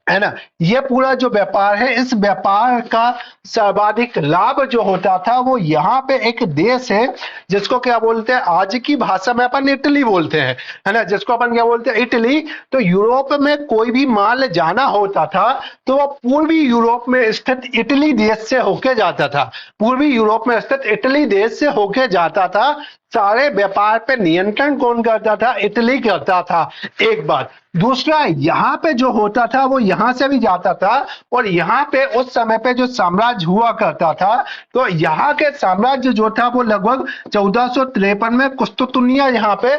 है ना, ये पूरा जो व्यापार है, इस व्यापार का सर्वाधिक लाभ जो होता था वो यहाँ पे एक देश है जिसको क्या बोलते हैं, आज की भाषा में अपन इटली बोलते हैं, है ना, जिसको अपन क्या बोलते हैं, इटली। तो यूरोप में कोई भी माल जाना होता था तो वो पूर्वी यूरोप में स्थित इटली देश से होके जाता था, पूर्वी यूरोप में स्थित इटली देश से होके जाता था। सारे व्यापार पे नियंत्रण कौन करता था? इटली करता था, एक बात। दूसरा, यहाँ पे जो होता था वो यहाँ से भी जाता था, और यहाँ पे उस समय पे जो साम्राज्य हुआ करता था, तो यहाँ के साम्राज्य जो था वो लगभग 1453 में कुस्तुतुनिया, यहाँ पे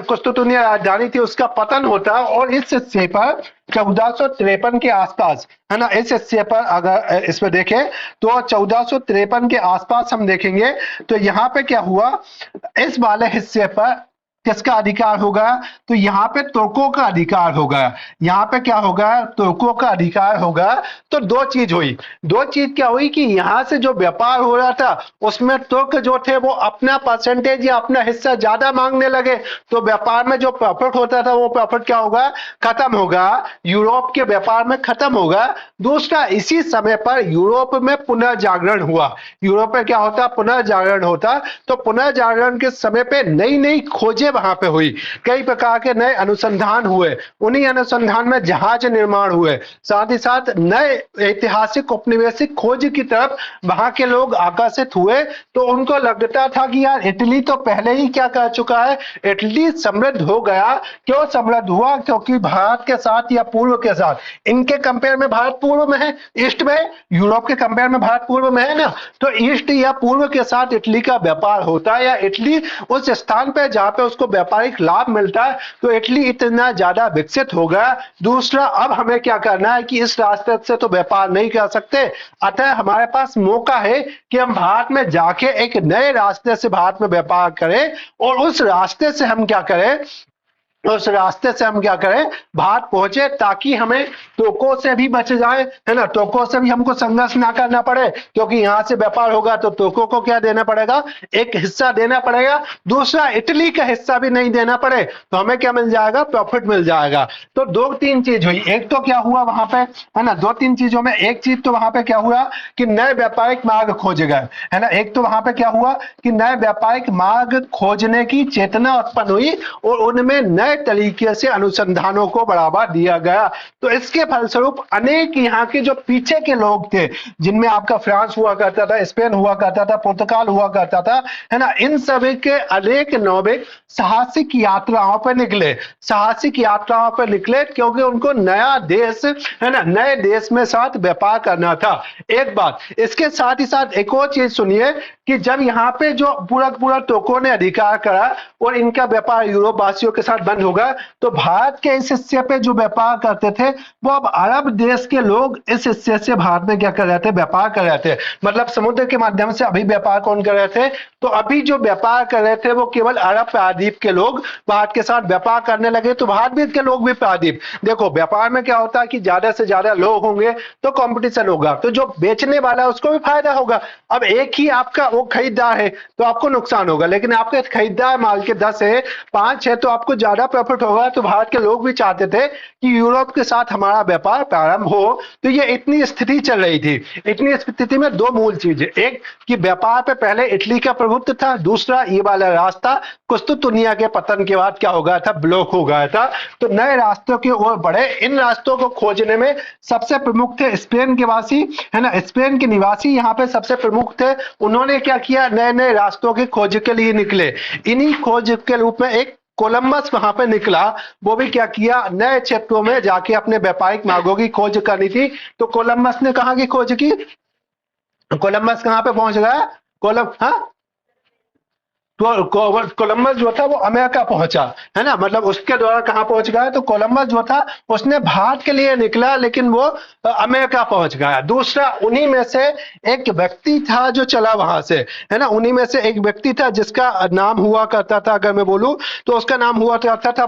कुस्तुतुनिया राजधानी थी, उसका पतन होता, और इस हिस्से पर 1453 के आसपास, है ना, इस हिस्से पर अगर इसमें देखें तो 1453 के आसपास हम देखेंगे तो यहाँ पे क्या हुआ, इस वाले हिस्से पर किसका अधिकार होगा? तो यहाँ पे तुर्कों का अधिकार होगा। यहाँ पे क्या होगा? तुर्कों का अधिकार होगा। तो दो चीज हुई, दो चीज क्या हुई कि यहाँ से जो व्यापार हो रहा था उसमें तुर्क जो थे वो अपना परसेंटेज या अपना हिस्सा ज्यादा मांगने लगे, तो व्यापार में जो प्रॉफिट होता था वो प्रॉफिट क्या होगा? खत्म होगा, यूरोप के व्यापार में खत्म होगा। दूसरा, इसी समय पर यूरोप में पुनर्जागरण हुआ। यूरोप में क्या होता? पुनर्जागरण होता। तो पुनर्जागरण के समय पे नई नई खोजें वहां पे हुई, कई प्रकार के नए अनुसंधान हुए, उन्हीं अनुसंधान में जहाज निर्माण हुए, साथ ही साथ नए ऐतिहासिक औपनिवेशिक खोज की तरफ वहां के लोग आकर्षित हुए। तो उनको लगता था कि यार इटली तो पहले ही क्या कर चुका है, इटली समृद्ध हो गया। क्यों समृद्ध हुआ? क्योंकि भारत के साथ या पूर्व के साथ, इनके कंपेयर में भारत पूर्व में है, ईस्ट में है, यूरोप के कंपेयर में भारत पूर्व में है ना, तो ईस्ट या पूर्व के साथ इटली का व्यापार होता है, या इटली उस स्थान पे जहां पे उसको व्यापारिक लाभ मिलता है, तो इटली इतना ज्यादा विकसित हो गया। दूसरा, अब हमें क्या करना है कि इस रास्ते से तो व्यापार नहीं कर सकते, अतः हमारे पास मौका है कि हम भारत में जाके एक नए रास्ते से भारत में व्यापार करें, और उस रास्ते से हम क्या करें, उस रास्ते से हम क्या करें, भारत पहुंचे, ताकि हमें टोको से भी बच जाए, है ना, टोको से भी हमको संघर्ष ना करना पड़े, क्योंकि यहां से व्यापार होगा तो टोको को क्या देना पड़ेगा? एक हिस्सा देना पड़ेगा। दूसरा, इटली का हिस्सा भी नहीं देना पड़े, तो हमें क्या मिल जाएगा? प्रॉफिट मिल जाएगा। तो दो तीन चीज हुई, एक तो क्या हुआ वहां पे, है ना, दो तीन चीजों में एक चीज तो वहां पे क्या हुआ कि नए व्यापारिक मार्ग खोजे गए, है ना, एक तो वहां पे क्या हुआ कि नए व्यापारिक मार्ग खोजने की चेतना उत्पन्न हुई, और उनमें नए तरीके से अनुसंधानों को बढ़ावा दिया गया। तो इसके फलस्वरूप अनेक यहाँ के जो पीछे के लोग थे, जिनमें आपका फ्रांस हुआ करता था, स्पेन हुआ करता था, पुर्तगाल हुआ करता था, है ना, इन सभी के अनेक नाविक साहसिक यात्राओं पर निकले, साहसिक यात्राओं पर निकले, क्योंकि उनको नया देश, है ना, नए देश में साथ व्यापार करना था। एक बात, इसके साथ ही साथ एक और चीज सुनिए कि जब यहाँ पे जो पूरा पूरा टोको ने अधिकार करा और इनका व्यापार यूरोप वासियों के साथ बंद होगा, तो भारत के इस हिस्से पे जो व्यापार करते थे वो अब अरब देश के लोग इस हिस्से से भारत में क्या कर रहे थे? व्यापार कर रहे थे। मतलब समुद्र के माध्यम से अभी व्यापार कौन कर रहे थे? तो अभी जो व्यापार कर रहे थे वो केवल अरब प्रायद्वीप के लोग भारत के साथ व्यापार करने लगे। तो भारत के लोग भी प्रायद्वीप, देखो व्यापार में क्या होता है कि ज्यादा से ज्यादा लोग होंगे तो कंपटीशन होगा, तो जो बेचने वाला है उसको भी फायदा होगा। अब एक ही आपका वो खरीदार है तो आपको नुकसान होगा, लेकिन आपके खरीदार माल के 10 है, 5 है, तो आपको ज्यादा प्रॉफिट होगा। तो भारत के लोग भी चाहते थे कि यूरोप के साथ हमारा व्यापार प्रारंभ हो। तो ये इतनी स्थिति चल रही थी। इतनी स्थिति में दो मूल चीजें, एक कि व्यापार पे पहले इटली का प्रभुत्व था, दूसरा ये वाला रास्ता कुस्तुतुनिया के पतन के बाद क्या हो गया था? ब्लॉक हो गया था। तो नए रास्तों की ओर बढ़े। इन रास्तों को खोजने में सबसे प्रमुख थे स्पेन के वासी, है ना, स्पेन के निवासी यहाँ पे सबसे प्रमुख थे। उन्होंने क्या किया, नए नए रास्तों की खोज के लिए निकले। इन्हीं खोज के रूप में एक कोलंबस वहां पे निकला। वो भी क्या किया, नए क्षेत्रों में जाके अपने व्यापारिक मार्गों की खोज करनी थी। तो कोलंबस ने कहाँ की खोज की, कोलंबस कहाँ पे पहुंच गया, हाँ, तो कोलंबस जो था वो अमेरिका पहुंचा, है ना, मतलब उसके द्वारा कहां पहुंच गया, तो कोलंबस जो था उसने भारत के लिए निकला, लेकिन वो अमेरिका पहुंच गया। दूसरा, उन्हीं में से एक व्यक्ति था जो चला वहां से, है ना, उन्हीं में से एक व्यक्ति था जिसका नाम हुआ करता था, अगर मैं बोलूं तो उसका नाम हुआ करता था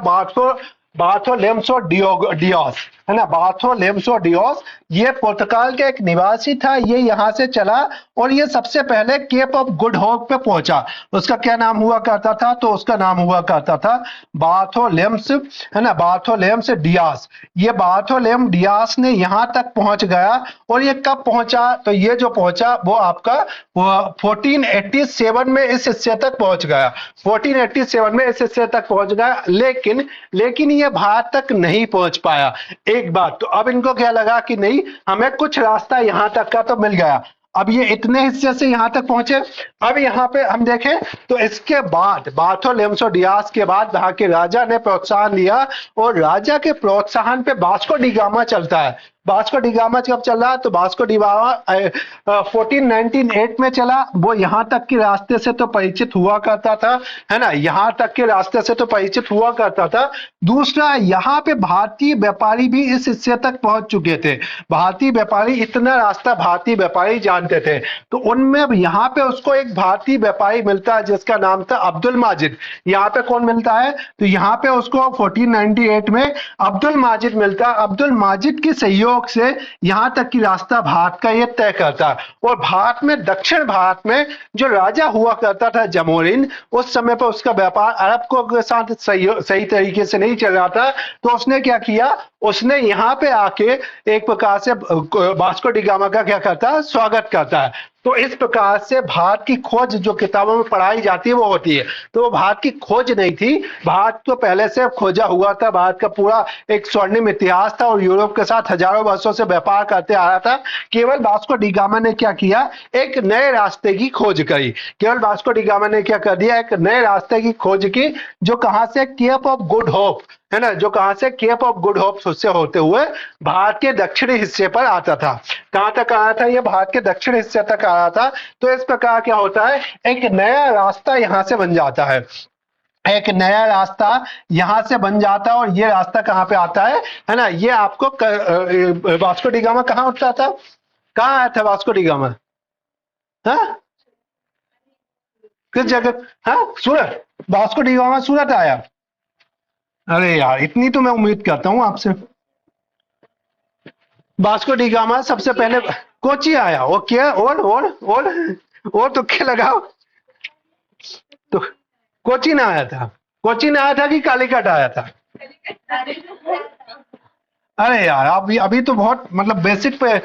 बार्थोलेम्सो डियोस, है ना, बार्थोलेम्सो डियोस। ये पुर्तगाल के एक निवासी था, ये यहाँ से चला और ये सबसे पहले केप ऑफ गुड होप पे पहुंचा। उसका क्या नाम हुआ करता था, तो उसका नाम हुआ करता था बार्थोलेम्स, है ना, बार्थोलेम्स डियास। ये बार्थोलेम डियास ने यहाँ तक पहुंच गया। और ये कब पहुंचा, तो ये जो पहुंचा वो आपका 1487 में इस हिस्से तक पहुंच गया, 1487 में इस हिस्से तक पहुंच गया। लेकिन ये भारत तक नहीं पहुंच पाया। एक बात तो अब इनको क्या लगा कि नहीं, हमें कुछ रास्ता यहां तक का तो मिल गया। अब ये इतने हिस्से से यहां तक पहुंचे। अब यहां पे हम देखें तो इसके बाद बार्थोलेम्सो डियास के बाद वहां के राजा ने प्रोत्साहन दिया, और राजा के प्रोत्साहन पे वास्को डी गामा चलता है। वास्को डी गामा जब चल रहा, तो वास्को डी गामा 1498 में चला। वो यहां तक के रास्ते से तो परिचित हुआ करता था, है ना, यहां तक के रास्ते से तो परिचित हुआ करता था। दूसरा, यहाँ पे भारतीय व्यापारी भी इस हिस्से तक पहुंच चुके थे। भारतीय व्यापारी, इतना रास्ता भारतीय व्यापारी जानते थे। तो उनमें यहाँ पे उसको एक भारतीय व्यापारी मिलता है जिसका नाम था अब्दुल माजिद। यहाँ पे कौन मिलता है, तो यहाँ पे उसको 1498 में अब्दुल माजिद मिलता है। अब्दुल माजिद के सहयोग से यहां तक की रास्ता भारत का ये तय करता। और भारत में, दक्षिण भारत में जो राजा हुआ करता था जमोरिन, उस समय पर उसका व्यापार अरब को के साथ सही तरीके से नहीं चल रहा था। तो उसने क्या किया, उसने यहां पे आके एक प्रकार से वास्को डी गामा का क्या करता है, स्वागत करता है। तो इस प्रकार से भारत की खोज जो किताबों में पढ़ाई जाती है वो होती है। तो वो भारत की खोज नहीं थी, भारत तो पहले से खोजा हुआ था। भारत का पूरा एक स्वर्णिम इतिहास था और यूरोप के साथ हजारों वर्षों से व्यापार करते आ रहा था। केवल वास्को डी गामा ने क्या किया, एक नए रास्ते की खोज करी। केवल वास्को डी गामा ने क्या कर दिया, एक नए रास्ते की खोज की, जो कहां से, केप ऑफ गुड होप, है ना, जो कहां से, केप ऑफ गुड होप से होते हुए भारत के दक्षिणी हिस्से पर आता था। कहां तक आया था, ये भारत के दक्षिण हिस्से तक आया था। तो इस प्रकार क्या होता है, एक नया रास्ता यहां से बन जाता है, एक नया रास्ता यहां से बन जाता है। और ये रास्ता कहां पे आता है ना, ये आपको वास्को डी गामा कहां उठता था, कहां आया था वास्को डी गामा, हाँ, किस जगह, हाँ, सूरत। वास्को डी गामा सूरत आया। अरे यार, इतनी तो मैं उम्मीद करता हूं आपसे। वास्को डी गामा सबसे पहले कोची आया। ओके, और तो क्या लगाओ, तो कोचीन आया था, कोचीन आया था कि कालीकट आया था। अरे यार, अभी तो बहुत मतलब बेसिक पे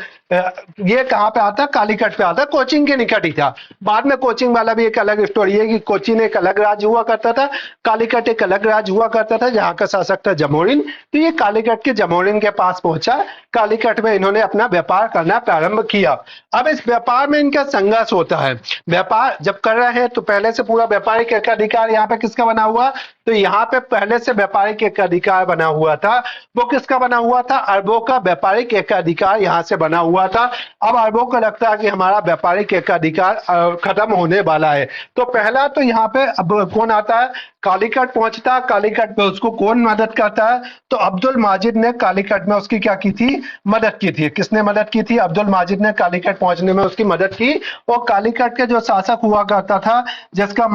ये कहाँ पे आता, कालीकट पे आता, कोचिंग के निकट ही था। बाद में कोचिंग वाला भी एक अलग स्टोरी है कि कोचिन एक अलग राज्य हुआ करता था, कालीकट एक अलग राज्य हुआ करता था जहाँ का शासक था जमोरिन। तो ये कालीकट के जमोरिन के पास पहुंचा, कालीकट में इन्होंने अपना व्यापार करना प्रारंभ किया। अब इस व्यापार में इनका संघर्ष होता है। व्यापार जब कर रहे हैं तो पहले से पूरा व्यापारिक एकाधिकार यहाँ पे किसका बना हुआ, तो यहाँ पे पहले से व्यापारिक एकाधिकार बना हुआ था। वो किसका बना हुआ था, अरबों का व्यापारिक एकाधिकार यहाँ से बना हुआ था। अब अरबों को लगता है कि हमारा व्यापारिक एकाधिकार खत्म होने वाला है। तो पहला तो यहाँ पे अब कौन आता है, कालीकट पहुंचता। कालीकट में उसको कौन मदद करता है, तो अब्दुल माजिद ने कालीकट में उसकी क्या की थी, मदद की थी। किसने मदद की थी, अब्दुल माजिद ने कालीकट पहुंचने में उसकी मदद की। और कालीकट के जो शासक हुआ करता था जिसका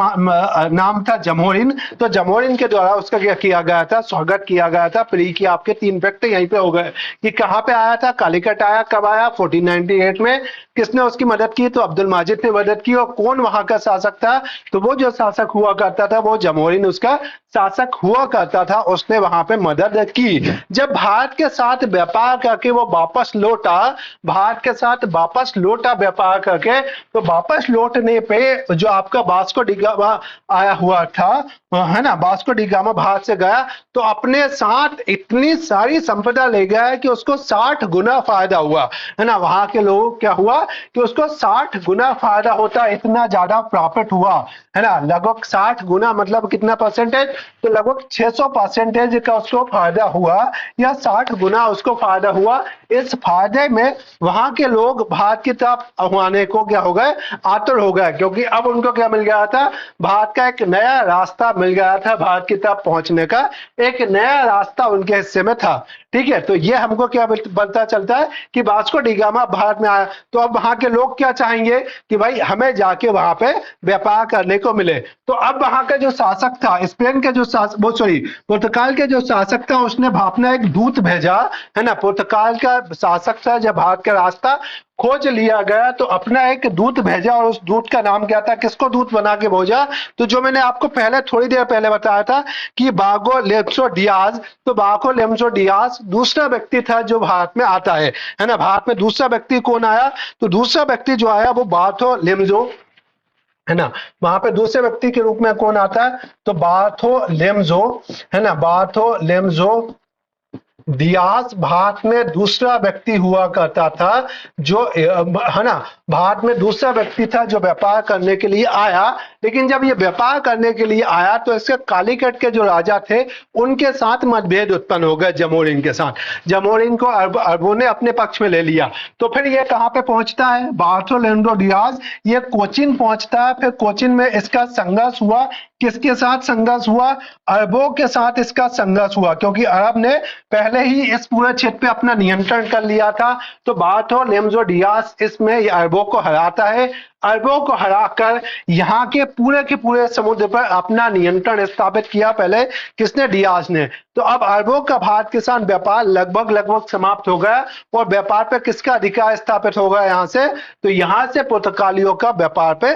नाम था जमोरिन, तो जमोरिन के द्वारा उसका क्या किया गया था, स्वागत किया गया था। फ्री की आपके 3 फैक्ट यहीं पे हो गए कि कहां पे आया था, कालीकट आया। कब आया, 1498 में। किसने उसकी मदद की, तो अब्दुल माजिद ने मदद की। और कौन वहां का शासक था, तो वो जो शासक हुआ करता था वो जमोरिन उसका शासक हुआ करता था उसने वहां पे मदद की। जब भारत के साथ व्यापार करके वो वापस लौटा, भारत के साथ वापस लौटा व्यापार करके, तो वापस लौटने पे जो आपका वास्को डी गामा आया हुआ था, है ना, वास्को डी गामा भारत से गया तो अपने साथ इतनी सारी संपदा ले गया है कि उसको 60 गुना फायदा हुआ, है ना। वहां के लोगों क्या हुआ कि उसको 60 गुना फायदा होता, इतना ज्यादा प्रॉफिट हुआ, है ना। लगभग 60 गुना मतलब कितना परसेंटेज, तो लगभग 600% का उसको फायदा हुआ, या 60 गुना उसको फायदा हुआ। इस फायदे में वहां के लोग भारत की तरफ आने को क्या हो गए, आतुर हो गए, क्योंकि अब उनको क्या मिल गया था, भारत का एक नया रास्ता मिल गया था, भारत की तरफ पहुंचने का एक नया रास्ता उनके हिस्से में था। ठीक है, तो ये हमको क्या पता चलता है कि वास्को डी गामा भारत में आया, तो अब वहां के लोग क्या चाहेंगे कि भाई हमें जाके वहां पे व्यापार करने को मिले। तो अब वहां का जो शासक था, स्पेन के जो वो सॉरी पुर्तगाल के जो शासक था, उसने अपना एक दूत भेजा, है ना। पुर्तगाल का शासक था, जब भारत का रास्ता खोज लिया गया तो अपना एक दूत भेजा, और उस दूत का नाम क्या था, किसको दूत बना के भेजा, तो जो मैंने आपको पहले थोड़ी देर पहले बताया था कि बागो लेम्सो डियाज, तो बागो लेम्सो डियाज दूसरा व्यक्ति था जो भारत में आता है ना। भारत में दूसरा व्यक्ति कौन आया, तो दूसरा व्यक्ति जो आया वो बार्थो लेम्सो, है ना। वहां पे दूसरे व्यक्ति के रूप में कौन आता है, तो बार्थो लेम्सो, है ना, बार्थो लेम्सो डियाज भारत में दूसरा व्यक्ति हुआ करता था, जो है ना, भारत में दूसरा व्यक्ति था जो व्यापार करने के लिए आया। लेकिन जब ये व्यापार करने के लिए आया तो इसके कालीकट के जो राजा थे उनके साथ मतभेद उत्पन्न हो गए, जमोरिन के साथ। जमोरिन को अरबों ने अपने पक्ष में ले लिया। तो फिर ये कहां पे पहुंचता है, बार्थोलेंडो डियाज, ये कोचिन पहुंचता है। फिर कोचिन में इसका संघर्ष हुआ, किसके साथ संघर्ष हुआ, अरबों के साथ इसका संघर्ष हुआ, क्योंकि अरब ने पहले ही इस पूरे क्षेत्र पे अपना नियंत्रण कर लिया था। तो बार्थो लेम्सो डियाज इसमें अरबों को हराता है। अरबों को हराकर यहाँ के पूरे समुद्र पर अपना नियंत्रण स्थापित किया, पहले किसने, डियाज ने। तो अब अरबों का भारत के साथ व्यापार लगभग समाप्त हो गया, और व्यापार पे किसका अधिकार स्थापित हो गया यहाँ से, तो यहाँ से पुर्तगालियों का व्यापार पे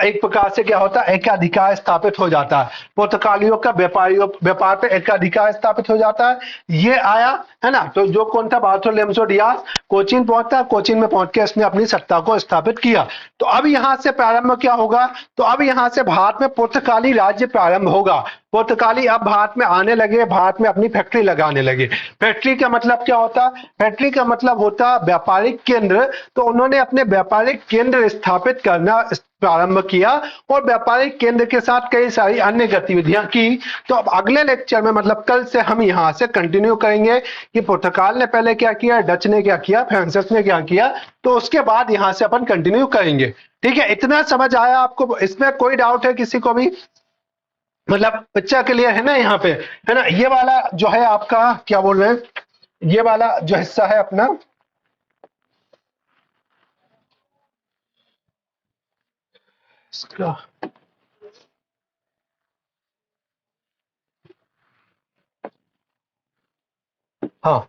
एक प्रकार से क्या होता है, एकाधिकार स्थापित हो जाता है। पुर्तगालियों का व्यापार पे एकाधिकार स्थापित हो जाता है। ये आया, है ना। तो जो कौन था, बार्थोलेम्सो डियाज, कोचिन पहुंचता, कोचिन में पहुंच के इसने अपनी सत्ता को स्थापित किया। तो अब यहां से प्रारंभ क्या होगा, तो अब यहां से भारत में पुर्तगाली राज्य प्रारंभ होगा। पुर्तगाली अब भारत में आने लगे, भारत में अपनी फैक्ट्री लगाने लगे। फैक्ट्री का मतलब क्या होता, फैक्ट्री का मतलब होता व्यापारिक केंद्र। तो उन्होंने अपने व्यापारिक केंद्र स्थापित करना प्रारंभ किया, और व्यापारिक केंद्र के साथ कई सारी अन्य गतिविधियां की। तो अब अगले लेक्चर में, मतलब कल से हम यहां से कंटिन्यू करेंगे कि पुर्तगाल ने पहले क्या किया, डच ने क्या किया, फ्रांसिस ने क्या किया, तो उसके बाद यहां से अपन कंटिन्यू करेंगे। ठीक है, इतना समझ आया आपको, इसमें कोई डाउट है किसी को भी, मतलब बच्चा क्लियर है ना यहाँ पे, है ना। ये वाला जो है आपका क्या बोल रहे हैं, ये वाला जो हिस्सा है अपना, इसका हाँ,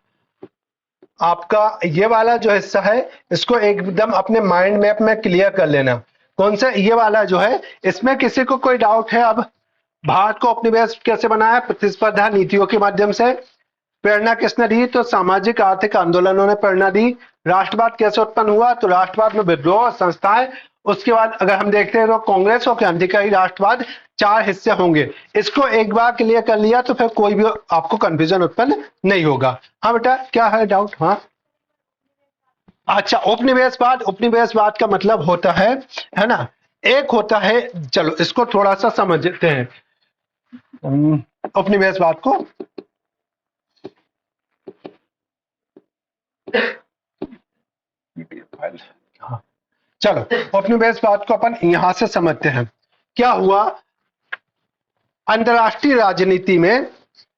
आपका ये वाला जो हिस्सा है इसको एकदम अपने माइंड मैप में क्लियर कर लेना। कौन सा, ये वाला जो है, इसमें किसी को कोई डाउट है। अब भारत को उपनिवेश कैसे बनाया, प्रतिस्पर्धा नीतियों के माध्यम से। प्रेरणा किसने दी, तो सामाजिक आर्थिक आंदोलनों ने प्रेरणा दी। राष्ट्रवाद कैसे उत्पन्न हुआ, तो राष्ट्रवाद में विद्रोह संस्थाएं। उसके बाद अगर हम देखते हैं तो कांग्रेस और क्रांतिकारी राष्ट्रवाद, 4 हिस्से होंगे। इसको एक बार क्लियर कर लिया तो फिर कोई भी आपको कंफ्यूजन उत्पन्न नहीं होगा। हाँ बेटा, क्या है डाउट, हाँ। अच्छा, उपनिवेशवाद, उपनिवेशवाद का मतलब होता है ना, एक होता है, चलो इसको थोड़ा सा समझते हैं। उपनिवेशवाद को, हाँ, चलो उपनिवेशवाद को अपन यहां से समझते हैं। क्या हुआ, अंतरराष्ट्रीय राजनीति में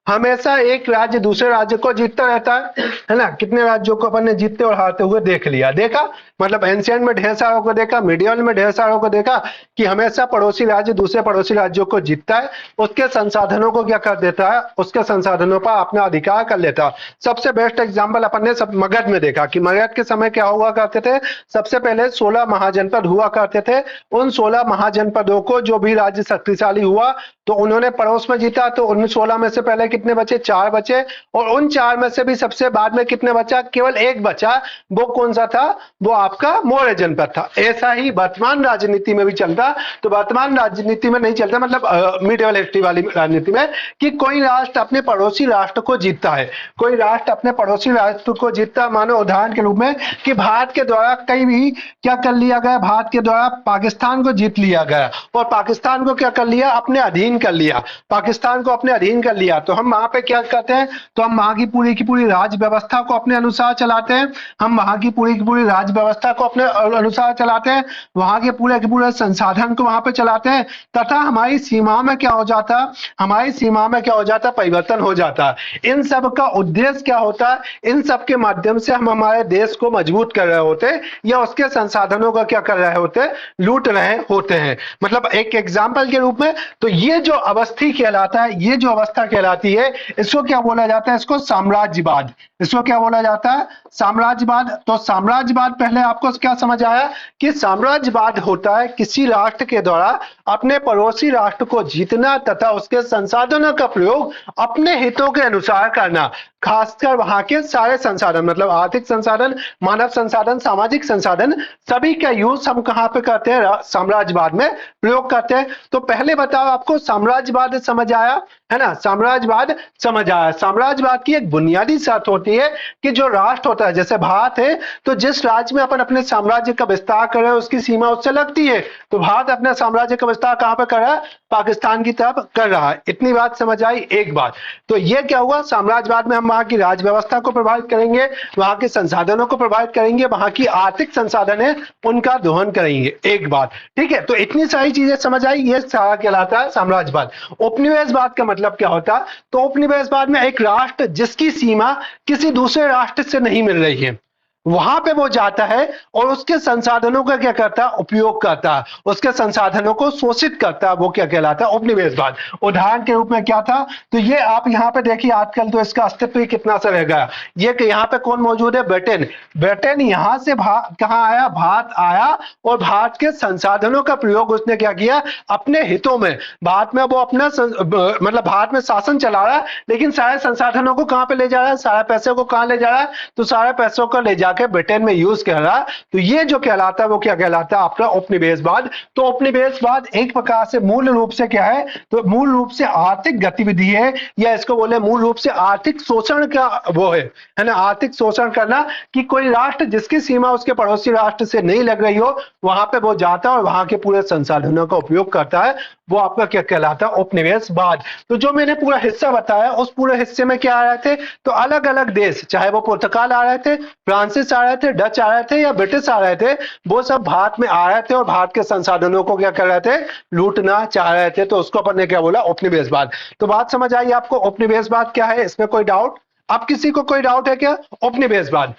हमेशा एक राज्य दूसरे राज्य को जीतता रहता है ना। कितने राज्यों को अपन ने जीतते और हारते हुए देख लिया, देखा, मतलब एंशिएंट में ढेर सारों को देखा, मीडियल में ढेर सारों को देखा कि हमेशा पड़ोसी राज्य दूसरे पड़ोसी राज्यों को जीतता है, उसके संसाधनों को क्या कर देता है, उसके संसाधनों पर अपना अधिकार कर लेता है। सबसे बेस्ट एग्जाम्पल अपन ने सब मगध में देखा कि मगध के समय क्या हुआ करते थे, सबसे पहले 16 महाजनपद हुआ करते थे। उन 16 महाजनपदों को जो भी राज्य शक्तिशाली हुआ तो उन्होंने पड़ोस में जीता, तो उन 16 में से पहले कितने बचे? 4 बचे, और उन 4 में से भी सबसे बाद में कितने बचा? केवल एक बचा। वो कौन सा था? वो आपका मौर्य जनपद था। ऐसा ही वर्तमान राजनीति में भी चलता। तो वर्तमान राजनीति में नहीं चलता, मतलब मिडिवल हिस्ट्री वाली राजनीति में, कि कोई राष्ट्र अपने पड़ोसी राष्ट्र को जीतता है, कोई राष्ट्र अपने पड़ोसी राष्ट्र को जीतता। मानो उदाहरण के रूप में कि भारत के द्वारा कहीं भी क्या कर लिया गया? भारत के द्वारा पाकिस्तान को जीत लिया गया, और पाकिस्तान को क्या कर लिया? अपने अधीन कर लिया। पाकिस्तान को अपने अधीन कर लिया, तो हम वहां पे क्या करते हैं? तो हम वहां की पूरी राज व्यवस्था को अपने अनुसार चलाते हैं। हम वहां की पूरी राज व्यवस्था को अपने अनुसार चलाते हैं, वहां के पूरे संसाधन को वहां पे चलाते हैं, तथा हमारी सीमाओं में क्या हो जाता है? हमारी सीमाओं में क्या हो जाता है? परिवर्तन हो जाता है। इन सब का उद्देश्य क्या होता है? इन सब के माध्यम से हम हमारे देश को मजबूत कर रहे होते हैं, या उसके संसाधनों का क्या कर रहे होते हैं? लूट रहे होते हैं। मतलब एक एग्जाम्पल के रूप में, तो ये जो अवस्थी कहलाता है, ये जो अवस्था कहलाती है, इसको क्या बोला जाता है? इसको साम्राज्यवाद। इसको क्या बोला जाता है? साम्राज्यवाद। तो साम्राज्यवाद पहले आपको क्या समझ आया कि साम्राज्यवाद होता है किसी राष्ट्र के द्वारा अपने पड़ोसी राष्ट्र को जीतना तथा उसके संसाधनों का प्रयोग अपने हितों के अनुसार करना। खासकर वहां के सारे संसाधन, मतलब आर्थिक संसाधन, मानव संसाधन, सामाजिक संसाधन, सभी का यूज हम कहां पे करते हैं? साम्राज्यवाद में प्रयोग करते हैं। तो पहले बताओ, आपको साम्राज्यवाद समझ आया है ना? साम्राज्यवाद समझ आया। साम्राज्यवाद की एक बुनियादी शर्त होती है कि जो राष्ट्र होता है, जैसे भारत है, तो जिस राज्य में अपन अपने साम्राज्य का विस्तार कर रहे हैं उसकी सीमा उससे लगती है। तो भारत अपने साम्राज्य का विस्तार कहां पर कर रहा है? पाकिस्तान की तरफ कर रहा है। इतनी बात समझ आई? एक बात तो ये क्या हुआ? साम्राज्यवाद में हम वहां की राज व्यवस्था को प्रभावित करेंगे, वहां के संसाधनों को प्रभावित करेंगे, वहां की आर्थिक संसाधन है उनका दोहन करेंगे। एक बात, ठीक है? तो इतनी सारी चीजें समझ आई, ये सारा कहलाता है साम्राज्यवाद। उपनिवेशवाद का मतलब क्या होता है? तो उपनिवेशवाद में एक राष्ट्र जिसकी सीमा किसी दूसरे राष्ट्र से नहीं मिल रही है, वहां पे वो जाता है और उसके संसाधनों का क्या करता है? उपयोग करता है, उसके संसाधनों को शोषित करता है। वो क्या कहलाता है? उपनिवेशवाद। उदाहरण के रूप में क्या था? तो ये आप यहाँ पे देखिए, आजकल तो इसका अस्तित्व ही कितना सा रह गया। ये कि यहाँ पे कौन मौजूद है? ब्रिटेन। ब्रिटेन यहाँ से कहाँ आया? भारत आया, और भारत के संसाधनों का प्रयोग उसने क्या किया? अपने हितों में। भारत में वो अपना मतलब भारत में शासन चला रहा है, लेकिन सारे संसाधनों को कहां पे ले जा रहा है? सारे पैसे को कहां ले जा रहा है? तो सारे पैसों को ले जाके ब्रिटेन में यूज कर रहा है। तो ये जो कहलाता है वो क्या कहलाता है? आपका उपनिवेशवाद। तो उपनिवेशवाद एक प्रकार से मूल रूप से क्या है? तो मूल रूप से आर्थिक गतिविधि है, या इसको बोले मूल रूप से आर्थिक शोषण का वो है ना? आर्थिक शोषण करना, कि कोई राष्ट्र जिसकी सीमा उसके पड़ोसी राष्ट्र से नहीं लग रही हो, वहां पे वो जाता है और वहां के पूरे संसाधनों का उपयोग करता है। वो आपका क्या कहलाता है? उपनिवेशवाद। तो जो मैंने पूरा हिस्सा बताया, उस पूरे हिस्से में क्या आ रहे थे? तो अलग अलग देश, चाहे वो पुर्तगाल आ रहे थे, फ्रांसिस आ रहे थे, डच आ रहे थे, या ब्रिटिश आ रहे थे, वो सब भारत में आ रहे थे और भारत के संसाधनों को क्या कर रहे थे? लूटना चाह रहे थे। तो उसको अपन ने क्या बोला? उपनिवेशवाद। तो बात समझ आई आपको? उपनिवेशवाद क्या है, इसमें कोई डाउट? अब किसी को कोई डाउट है क्या? उपनिवेशवाद।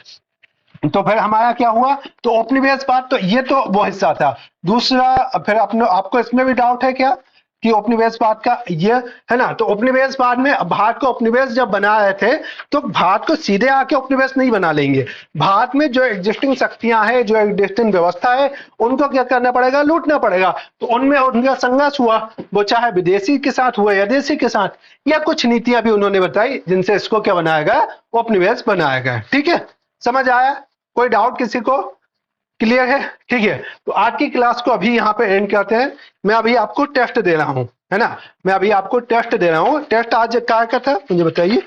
तो फिर हमारा क्या हुआ? तो उपनिवेशवाद, तो ये तो वो हिस्सा था। दूसरा, फिर अपने आपको इसमें भी डाउट है क्या कि उपनिवेशवाद का ये है ना? तो उपनिवेशवाद में भारत को उपनिवेश जब बना रहे थे, तो भारत को सीधे आके उपनिवेश नहीं बना लेंगे। भारत में जो एग्जिस्टिंग शक्तियां हैं, जो एग्जिस्टिंग व्यवस्था है, उनको क्या करना पड़ेगा? लूटना पड़ेगा। तो उनमें उनका संघर्ष हुआ, वो चाहे विदेशी के साथ हुआ या देशी के साथ, या कुछ नीतियां भी उन्होंने बताई जिनसे इसको क्या बनाया गया? उपनिवेश बनाया गया। ठीक है, समझ आया? कोई डाउट किसी को? क्लियर है? ठीक है, तो आज की क्लास को अभी यहाँ पे एंड करते हैं। मैं अभी आपको टेस्ट दे रहा हूँ, है ना? मैं अभी आपको टेस्ट दे रहा हूँ। टेस्ट आज क्या था मुझे बताइए।